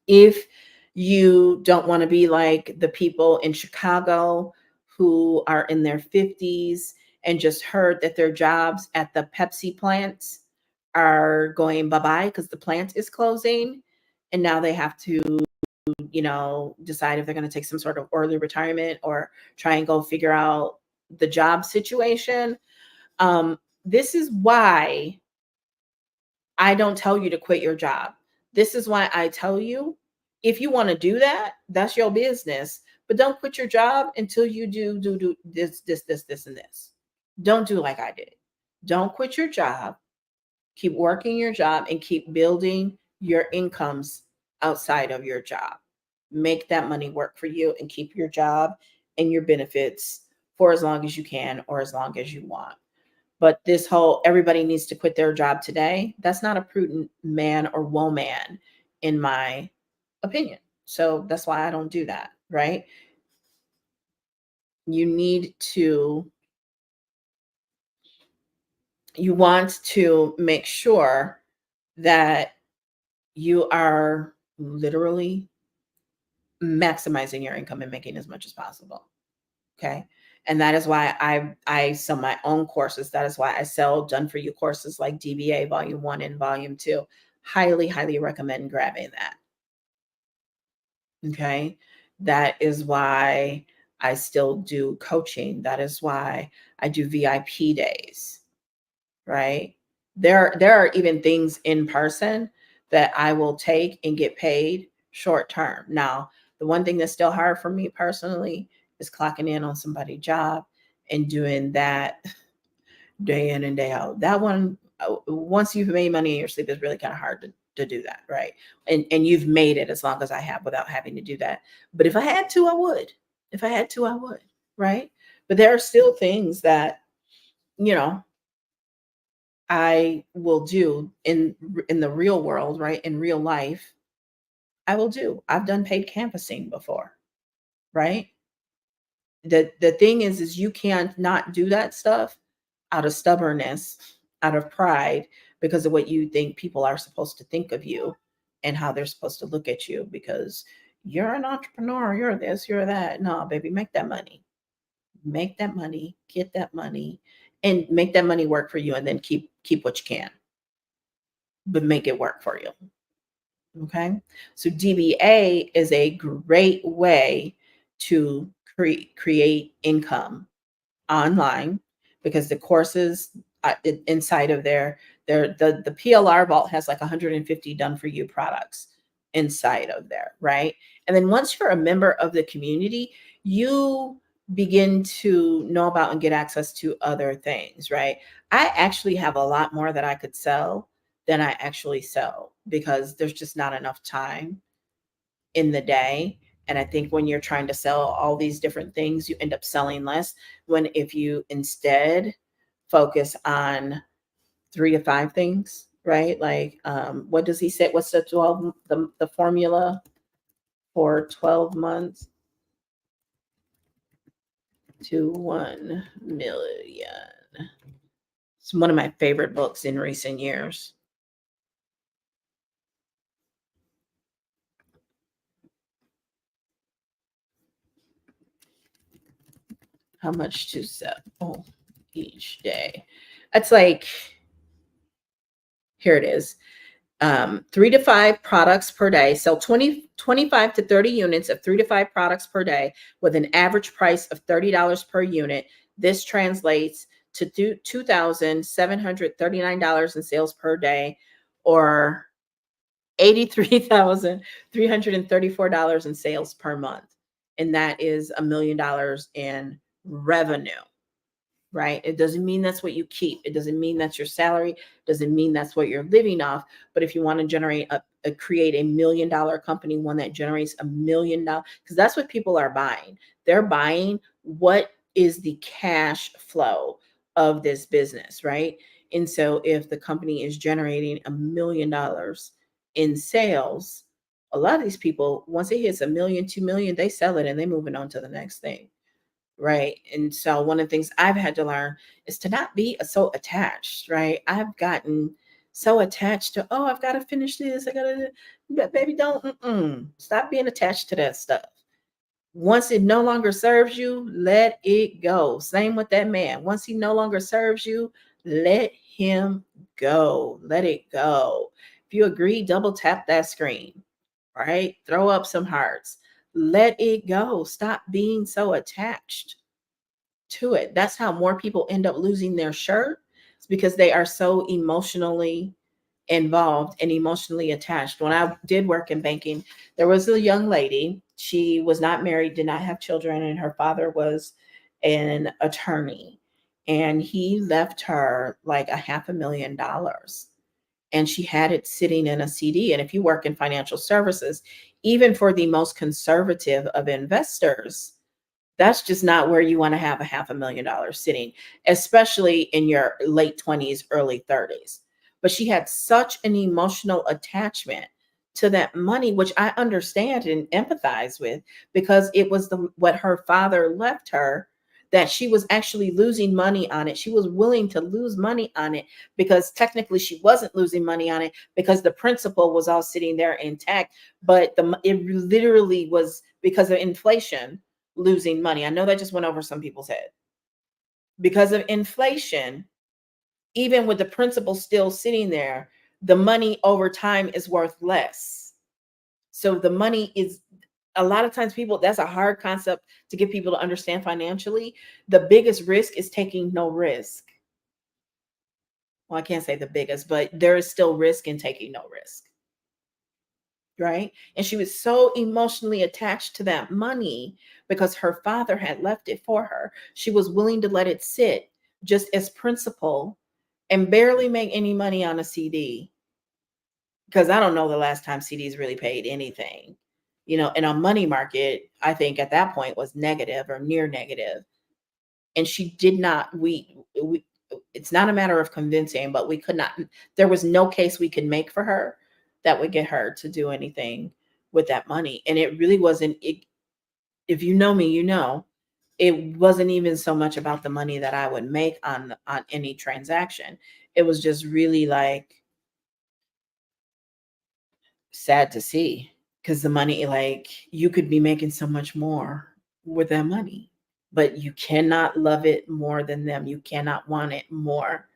S1: If you don't want to be like the people in Chicago who are in their 50s and just heard that their jobs at the Pepsi plant are going bye-bye because the plant is closing, and now they have to, decide if they're going to take some sort of early retirement or try and go figure out the job situation. This is why I don't tell you to quit your job. This is why I tell you, if you want to do that, that's your business. But don't quit your job until you do this, and this. Don't do like I did. Don't quit your job. Keep working your job and keep building your incomes outside of your job. Make that money work for you and keep your job and your benefits for as long as you can or as long as you want. But this whole everybody needs to quit their job today, that's not a prudent man or woman, in my opinion. So that's why I don't do that, right? You want to make sure that you are literally maximizing your income and making as much as possible. Okay. And that is why I sell my own courses. That is why I sell done for you courses like DBA Volume 1 and Volume 2. Highly, highly recommend grabbing that. Okay. That is why I still do coaching. That is why I do VIP days, right? There are even things in person that I will take and get paid short term. Now, the one thing that's still hard for me personally is clocking in on somebody's job and doing that day in and day out. That one, once you've made money in your sleep, is really kind of hard to do that, right? And you've made it as long as I have without having to do that. But if I had to, I would. If I had to, I would, right? But there are still things that, you know, I will do in the real world, right? In real life, I will do. I've done paid canvassing before, right? The thing is you can't not do that stuff out of stubbornness, out of pride, because of what you think people are supposed to think of you and how they're supposed to look at you because you're an entrepreneur, you're this, you're that. No, baby, make that money. Make that money, get that money, and make that money work for you and then keep what you can, but make it work for you. Okay. So DBA is a great way to create income online because the courses inside of the PLR vault has like 150 done for you products inside of there, right? And then once you're a member of the community, you begin to know about and get access to other things, right? I actually have a lot more that I could sell than I actually sell because there's just not enough time in the day. And I think when you're trying to sell all these different things, you end up selling less. When if you instead focus on 3 to 5 things, right? Like what does he say? What's the 12 the formula for 12 months to 1 million? It's one of my favorite books in recent years. How much to sell each day? It's like, here it is. 3 to 5 products per day. Sell 25 to 30 units of 3 to 5 products per day with an average price of $30 per unit. This translates to $2,739 in sales per day or $83,334 in sales per month. And that is $1 million in revenue, right? It doesn't mean that's what you keep. It doesn't mean that's your salary. It doesn't mean that's what you're living off. But if you want to generate create $1 million company, one that generates $1 million, because that's what people are buying. They're buying what is the cash flow of this business, right? And so if the company is generating $1 million in sales, a lot of these people, once it hits 1 million, 2 million, they sell it and they're moving on to the next thing. Right. And so one of the things I've had to learn is to not be so attached, right? I've gotten so attached to, oh, I've got to finish this. I got to, but baby, stop being attached to that stuff. Once it no longer serves you, let it go. Same with that man. Once he no longer serves you, let him go. Let it go. If you agree, double tap that screen, right? Throw up some hearts. Let it go. Stop being so attached to it. That's how more people end up losing their shirt. It's because they are so emotionally involved and emotionally attached. When I did work in banking, there was a young lady. She was not married, did not have children, and her father was an attorney. And he left her like a $500,000. And she had it sitting in a CD. And if you work in financial services, even for the most conservative of investors, that's just not where you want to have a $500,000 sitting, especially in your late 20s, early 30s. But she had such an emotional attachment to that money, which I understand and empathize with because it was what her father left her, that she was actually losing money on it. She was willing to lose money on it because technically she wasn't losing money on it because the principal was all sitting there intact, but it literally was because of inflation losing money. I know that just went over some people's head. Because of inflation, even with the principal still sitting there, the money over time is worth less. So the money is a lot of times people, that's a hard concept to get people to understand financially. The biggest risk is taking no risk. Well, I can't say the biggest, but there is still risk in taking no risk, right? And she was so emotionally attached to that money because her father had left it for her. She was willing to let it sit just as principal and barely make any money on a CD, because I don't know the last time CDs really paid anything. And a money market, I think at that point was negative or near negative. And she did not, we it's not a matter of convincing, but we could not, there was no case we could make for her that would get her to do anything with that money. And it really wasn't it, if you know me, it wasn't even so much about the money that I would make on any transaction. It was just really like sad to see, because the money, like, you could be making so much more with that money, but you cannot love it more than them. You cannot want it more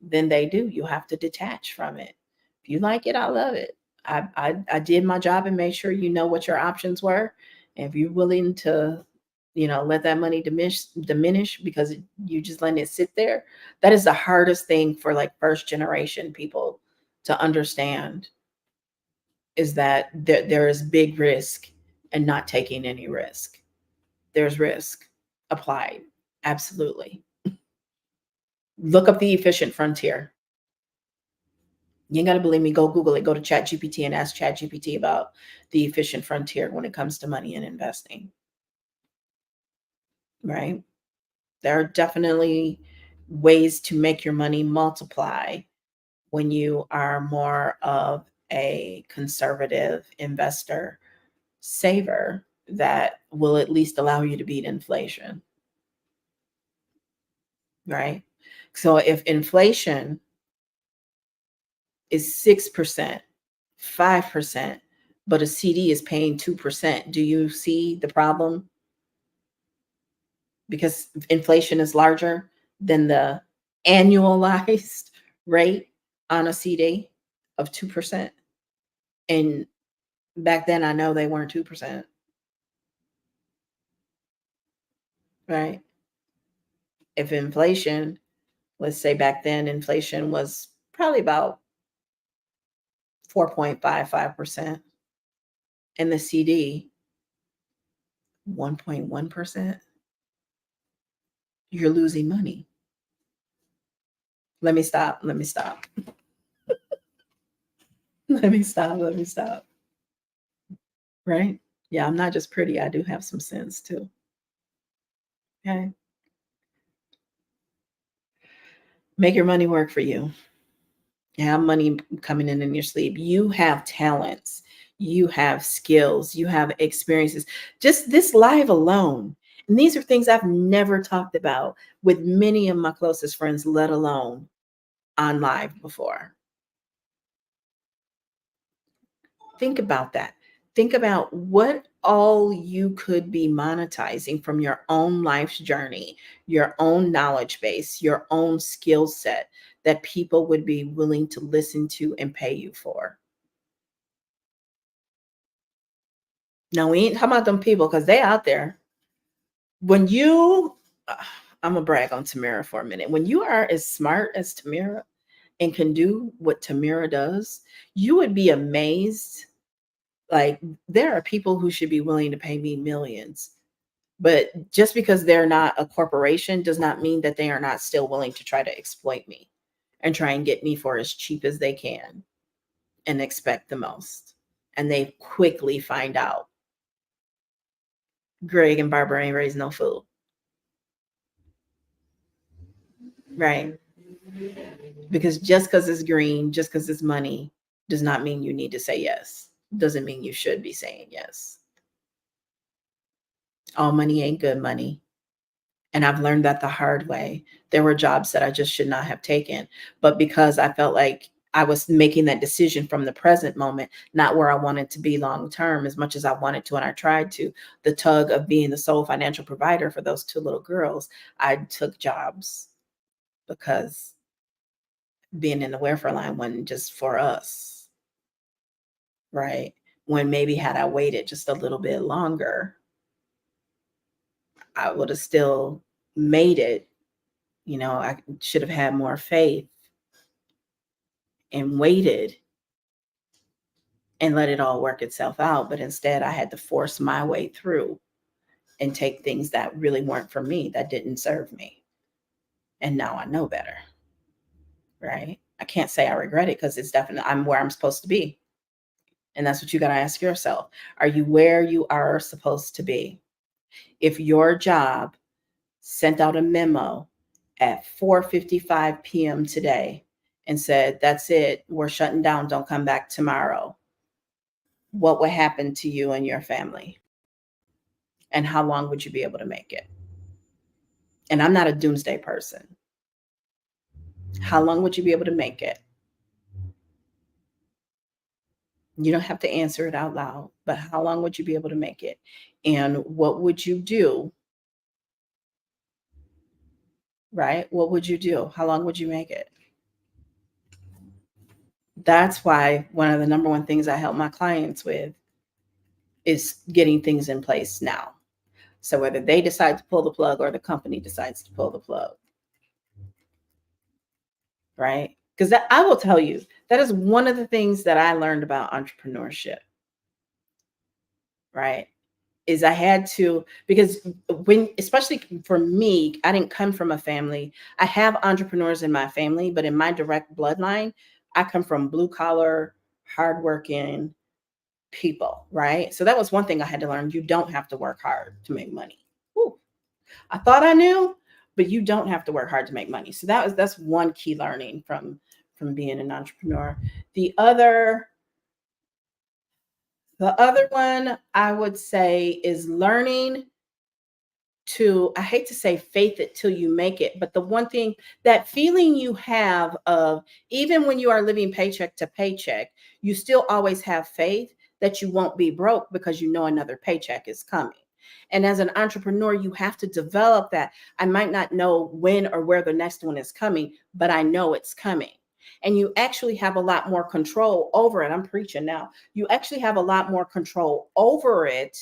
S1: than they do. You have to detach from it. If you like it, I love it. I did my job and made sure you know what your options were. And if you're willing to, let that money diminish because you just letting it sit there, that is the hardest thing for like first generation people to understand, is that there is big risk and not taking any risk. There's risk applied. Absolutely. Look up the efficient frontier. You ain't got to believe me. Go Google it. Go to ChatGPT and ask ChatGPT about the efficient frontier when it comes to money and investing, right? There are definitely ways to make your money multiply when you are more of a conservative investor saver that will at least allow you to beat inflation, right? So if inflation is 6%, 5%, but a CD is paying 2%, do you see the problem? Because inflation is larger than the annualized rate on a CD of 2%. And back then, I know they weren't 2%, right? If inflation, let's say back then, inflation was probably about 4.55%, and the CD 1.1%, you're losing money. Let me stop. Let me stop. Let me stop. Let me stop. Right? Yeah, I'm not just pretty. I do have some sense too. Okay. Make your money work for you. You have money coming in your sleep. You have talents. You have skills. You have experiences. Just this live alone. And these are things I've never talked about with many of my closest friends, let alone on live before. Think about that. Think about what all you could be monetizing from your own life's journey, your own knowledge base, your own skill set that people would be willing to listen to and pay you for. Now, we ain't talking about them people because they out there. When you, I'm gonna brag on Tamara for a minute. When you are as smart as Tamara and can do what Tamara does, you would be amazed. Like, there are people who should be willing to pay me millions. But just because they're not a corporation does not mean that they are not still willing to try to exploit me and try and get me for as cheap as they can and expect the most. And they quickly find out Greg and Barbara ain't raised no fool, right? Because just because it's green, just because it's money, does not mean you need to say yes. Doesn't mean you should be saying yes. All money ain't good money. And I've learned that the hard way. There were jobs that I just should not have taken, but because I felt like I was making that decision from the present moment, not where I wanted to be long term as much as I wanted to, and I tried to, the tug of being the sole financial provider for those two little girls, I took jobs because being in the welfare line wasn't just for us, right? when maybe had I waited just a little bit longer, I would have still made it. I should have had more faith and waited and let it all work itself out. But instead, I had to force my way through and take things that really weren't for me, that didn't serve me. And now I know better, right? I can't say I regret it because it's definitely, I'm where I'm supposed to be. And that's what you got to ask yourself. Are you where you are supposed to be? If your job sent out a memo at 4:55 p.m. today and said, "That's it, we're shutting down, don't come back tomorrow," what would happen to you and your family? And how long would you be able to make it? And I'm not a doomsday person. How long would you be able to make it? You don't have to answer it out loud, but how long would you be able to make it? And what would you do? Right? What would you do? How long would you make it? That's why one of the number one things I help my clients with is getting things in place now. So whether they decide to pull the plug or the company decides to pull the plug, right? Because I will tell you, that is one of the things that I learned about entrepreneurship, right? Is I had to, because especially for me, I didn't come from a family. I have entrepreneurs in my family, but in my direct bloodline, I come from blue collar, hardworking people, right? So that was one thing I had to learn. You don't have to work hard to make money. Whew. I thought I knew, but you don't have to work hard to make money. So that's one key learning from being an entrepreneur. The other one I would say is learning to, I hate to say faith it till you make it, but the one thing, that feeling you have of, even when you are living paycheck to paycheck, you still always have faith that you won't be broke because you know another paycheck is coming. And as an entrepreneur, you have to develop that. I might not know when or where the next one is coming, but I know it's coming. And you actually have a lot more control over it. I'm preaching now. You actually have a lot more control over it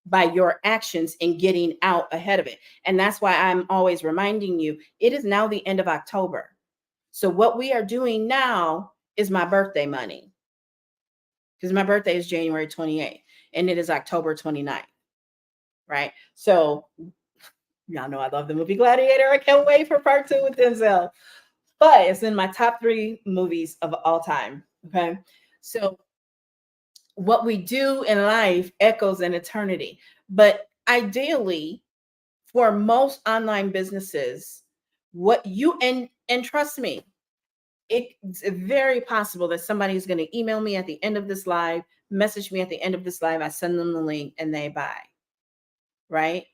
S1: by your actions in getting out ahead of it. And that's why I'm always reminding you, it is now the end of October. So what we are doing now is my birthday money, because my birthday is January 28th and it is October 29th, right? So y'all know I love the movie Gladiator. I can't wait for part 2 with Denzel. But it's in my top 3 movies of all time. Okay. So what we do in life echoes in eternity. But ideally, for most online businesses, what you, and trust me, it's very possible that somebody is going to email me at the end of this live, message me at the end of this live, I send them the link and they buy, right?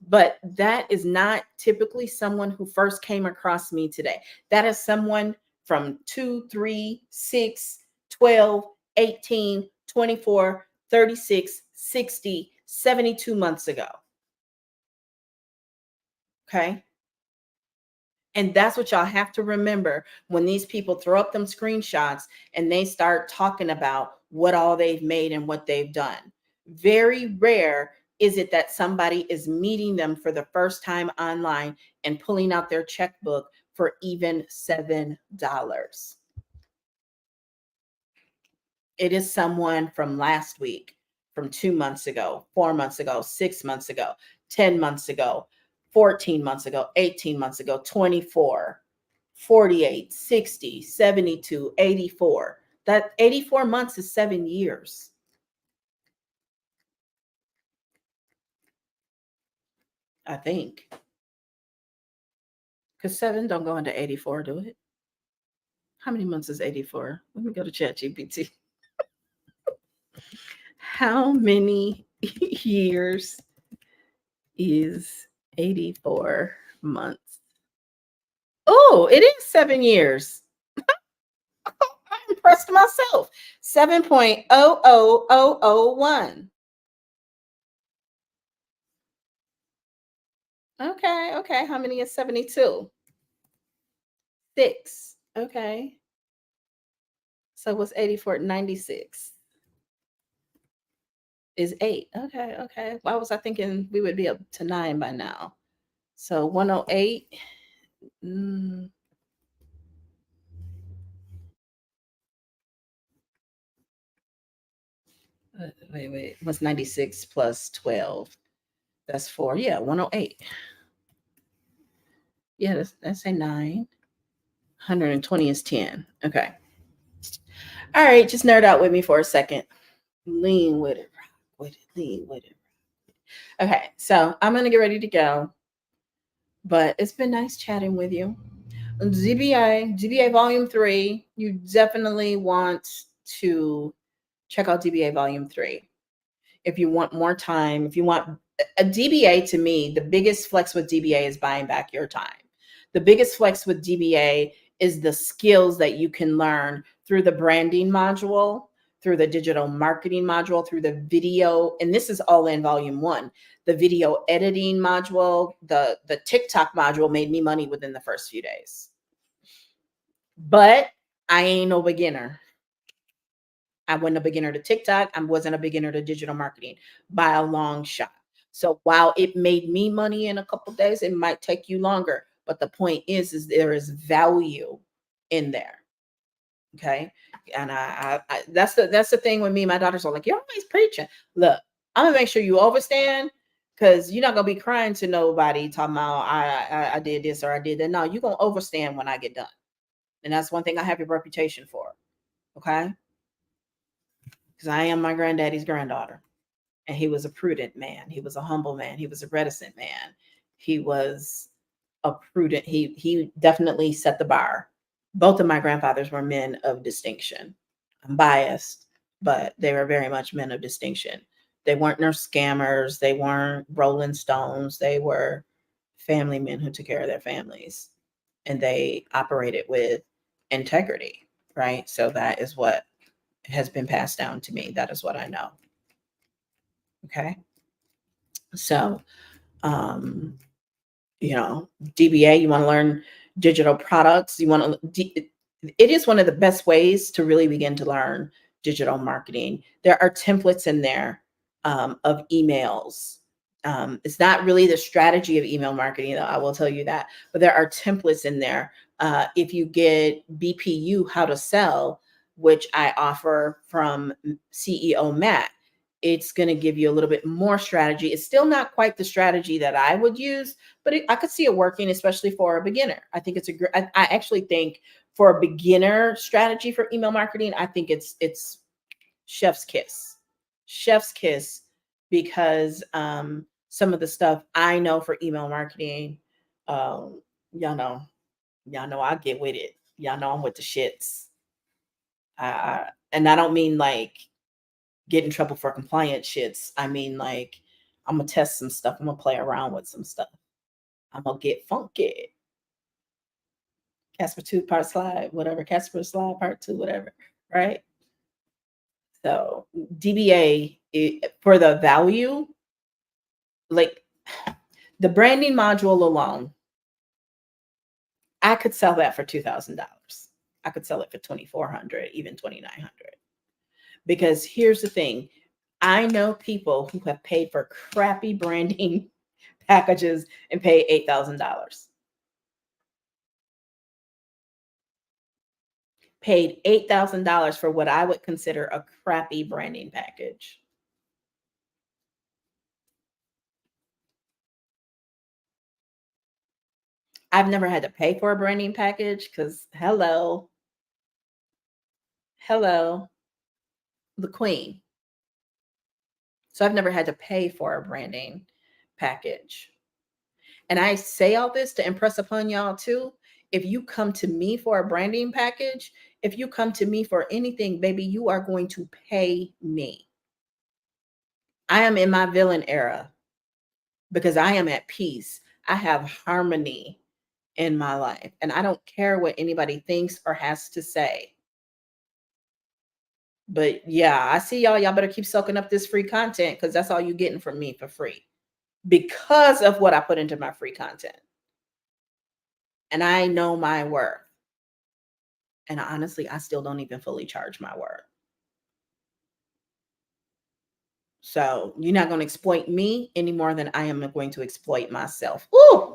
S1: But that is not typically someone who first came across me today. That is someone from 2, 3, 6, 12, 18, 24, 36, 60, 72 months ago. Okay. And that's what y'all have to remember when these people throw up them screenshots and they start talking about what all they've made and what they've done. Very rare is it that somebody is meeting them for the first time online and pulling out their checkbook for even $7. It is someone from last week, from 2 months ago, 4 months ago, 6 months ago, 10 months ago, 14 months ago, 18 months ago, 24, 48, 60, 72, 84. That 84 months is 7 years. I think. Because 7 don't go into 84, do it? How many months is 84? Let me go to ChatGPT. How many years is 84 months? Oh, it is 7 years. I'm impressed myself. 7.00001. Okay, okay. How many is 72? 6. Okay. So what's 84? 96. is 8. Okay, okay. Why was I thinking we would be up to 9 by now? So 108. Mm, wait. What's 96 plus 12? That's 4. Yeah, 108. Yeah, that's a 9. 120 is 10. Okay. All right, just nerd out with me for a second. Lean with it, rock with it, lean with it. Okay, so I'm gonna get ready to go, but it's been nice chatting with you. DBA Volume 3, you definitely want to check out DBA Volume 3. If you want more time, if you want a DBA, to me, the biggest flex with DBA is buying back your time. The biggest flex with DBA is the skills that you can learn through the branding module, through the digital marketing module, through the video, and this is all in volume 1. The video editing module, the TikTok module made me money within the first few days. But I ain't no beginner. I wasn't a beginner to TikTok. I wasn't a beginner to digital marketing by a long shot. So while it made me money in a couple days, it might take you longer. But the point is there is value in there. Okay. And that's the thing with me. My daughters are like, you're always preaching. Look, I'm gonna make sure you overstand, because you're not gonna be crying to nobody talking about I did this or I did that. No, you're gonna overstand when I get done. And that's one thing I have a reputation for. Okay. Because I am my granddaddy's granddaughter. And he was a prudent man. He was a humble man. He was a reticent man. He was a prudent, he definitely set the bar. Both of my grandfathers were men of distinction. I'm biased, but they were very much men of distinction. They weren't no scammers. They weren't Rolling Stones. They were family men who took care of their families, and they operated with integrity, right? So that is what has been passed down to me. That is what I know. Okay. So, um, DBA, you want to learn digital products. You want to, it is one of the best ways to really begin to learn digital marketing. There are templates in there of emails. It's not really the strategy of email marketing, though, I will tell you that, but there are templates in there. If you get BPU, How to Sell, which I offer from CEO Matt, it's going to give you a little bit more strategy. It's still not quite the strategy that I would use, but I could see it working, especially for a beginner. I think it's I actually think for a beginner strategy for email marketing, I think it's chef's kiss, chef's kiss, because some of the stuff I know for email marketing, um, y'all know, I get with it. Y'all know I'm with the shits. And I don't mean like get in trouble for compliance shits. I mean, like, I'm gonna test some stuff. I'm gonna play around with some stuff. I'm gonna get funky. Casper 2 part slide, whatever. Casper slide part 2, whatever. Right. So DBA for the value, like the branding module alone, I could sell that for $2,000. I could sell it for 2,400, even 2,900. Because here's the thing, I know people who have paid for crappy branding packages and pay $8,000. Paid $8,000 for what I would consider a crappy branding package. I've never had to pay for a branding package because hello, the queen. So I've never had to pay for a branding package. And I say all this to impress upon y'all too. If you come to me for a branding package, if you come to me for anything, baby, you are going to pay me. I am in my villain era because I am at peace. I have harmony in my life, and I don't care what anybody thinks or has to say. But yeah, I see y'all. Y'all better keep soaking up this free content, because that's all you're getting from me for free because of what I put into my free content. And I know my worth. And honestly, I still don't even fully charge my worth. So you're not going to exploit me any more than I am going to exploit myself. Ooh,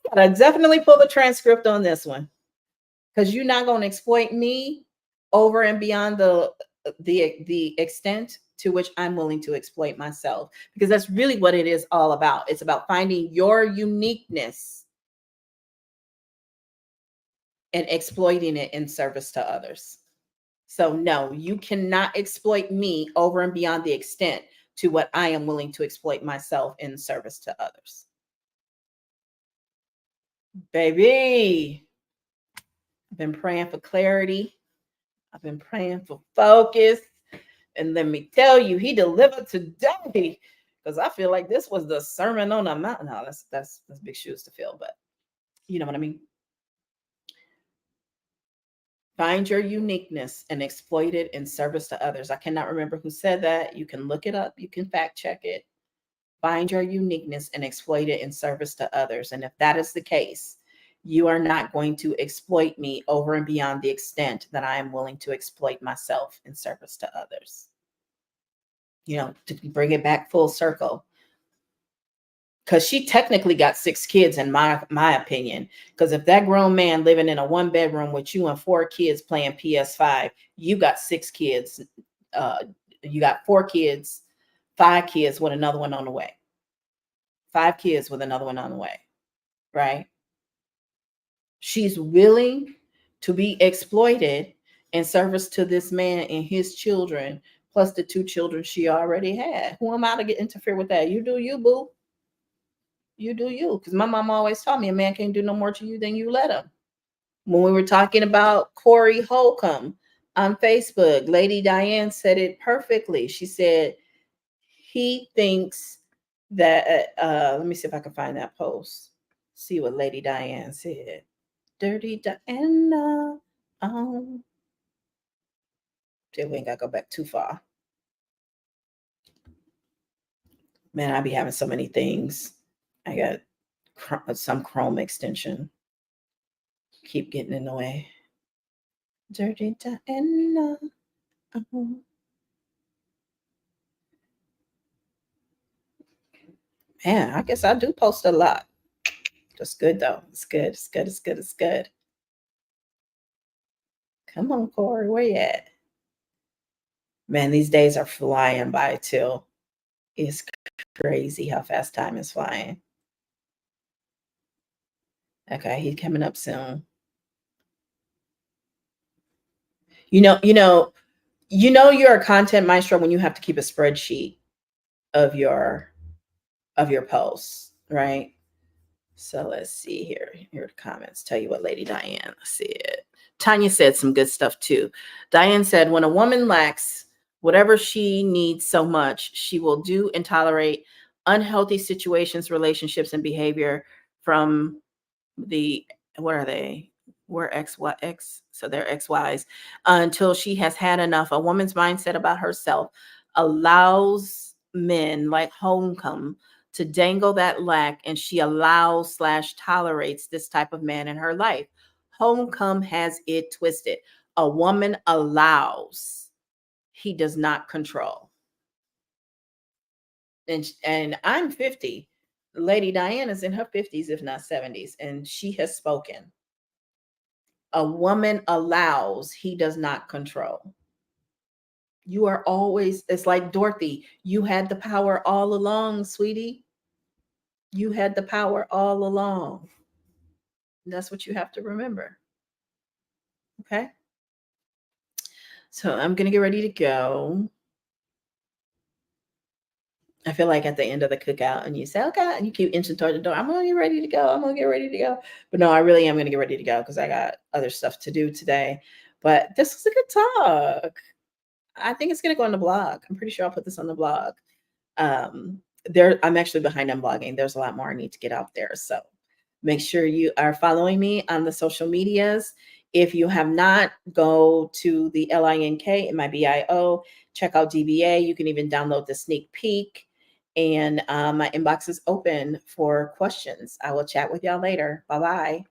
S1: gotta definitely pull the transcript on this one, because you're not going to exploit me over and beyond the extent to which I'm willing to exploit myself, because that's really what it is all about. It's about finding your uniqueness and exploiting it in service to others. So no, you cannot exploit me over and beyond the extent to what I am willing to exploit myself in service to others. Baby, I've been praying for clarity. I've been praying for focus. And let me tell you, he delivered today. Because I feel like this was the Sermon on the Mount. No, that's big shoes to fill, but you know what I mean. Find your uniqueness and exploit it in service to others. I cannot remember who said that. You can look it up. You can fact check it. Find your uniqueness and exploit it in service to others. And if that is the case, you are not going to exploit me over and beyond the extent that I am willing to exploit myself in service to others. You know, to bring it back full circle. Because she technically got 6 kids, in my opinion. Because if that grown man living in a 1-bedroom with you and 4 kids playing PS5, you got 6 kids. You got 4 kids, 5 kids with another one on the way. 5 kids with another one on the way, right? She's willing to be exploited in service to this man and his children, plus the 2 children she already had. Who am I to interfere with that? You do you, boo. You do you. Because my mom always taught me a man can't do no more to you than you let him. When we were talking about Corey Holcomb on Facebook, Lady Diane said it perfectly. She said he thinks that, let me see if I can find that post. See what Lady Diane said. Dirty Diana. See, we ain't got to go back too far. Man, I be having so many things. I got some Chrome extension. Keep getting in the way. Dirty Diana. Man, I guess I do post a lot. That's good though. It's good. It's good. It's good. It's good. Come on, Corey. Where you at? Man, these days are flying by too. It's crazy how fast time is flying. Okay, he's coming up soon. You're a content maestro when you have to keep a spreadsheet of your posts, right? So let's see here. Here are the comments. Tell you what Lady Diane said. Tanya said some good stuff too. Diane said, when a woman lacks whatever she needs so much, she will do and tolerate unhealthy situations, relationships, and behavior from the, what are they? We're XY. So they're XYs until she has had enough. A woman's mindset about herself allows men like Holcomb to dangle that lack, and she allows / tolerates this type of man in her life. Holcomb has it twisted. A woman allows, he does not control. And I'm 50. Lady Diana's in her 50s, if not 70s, and she has spoken. A woman allows, he does not control. You are always, it's like Dorothy, you had the power all along, sweetie. You had the power all along. And that's what you have to remember. Okay. So I'm going to get ready to go. I feel like at the end of the cookout and you say, okay, and you keep inching toward the door. I'm going to get ready to go. I'm going to get ready to go. But no, I really am going to get ready to go because I got other stuff to do today. But this was a good talk. I think it's going to go on the blog. I'm pretty sure I'll put this on the blog. I'm actually behind on blogging. There's a lot more I need to get out there. So make sure you are following me on the social medias. If you have not, go to the LINK in my bio, check out DBA. You can even download the sneak peek. And my inbox is open for questions. I will chat with y'all later. Bye-bye.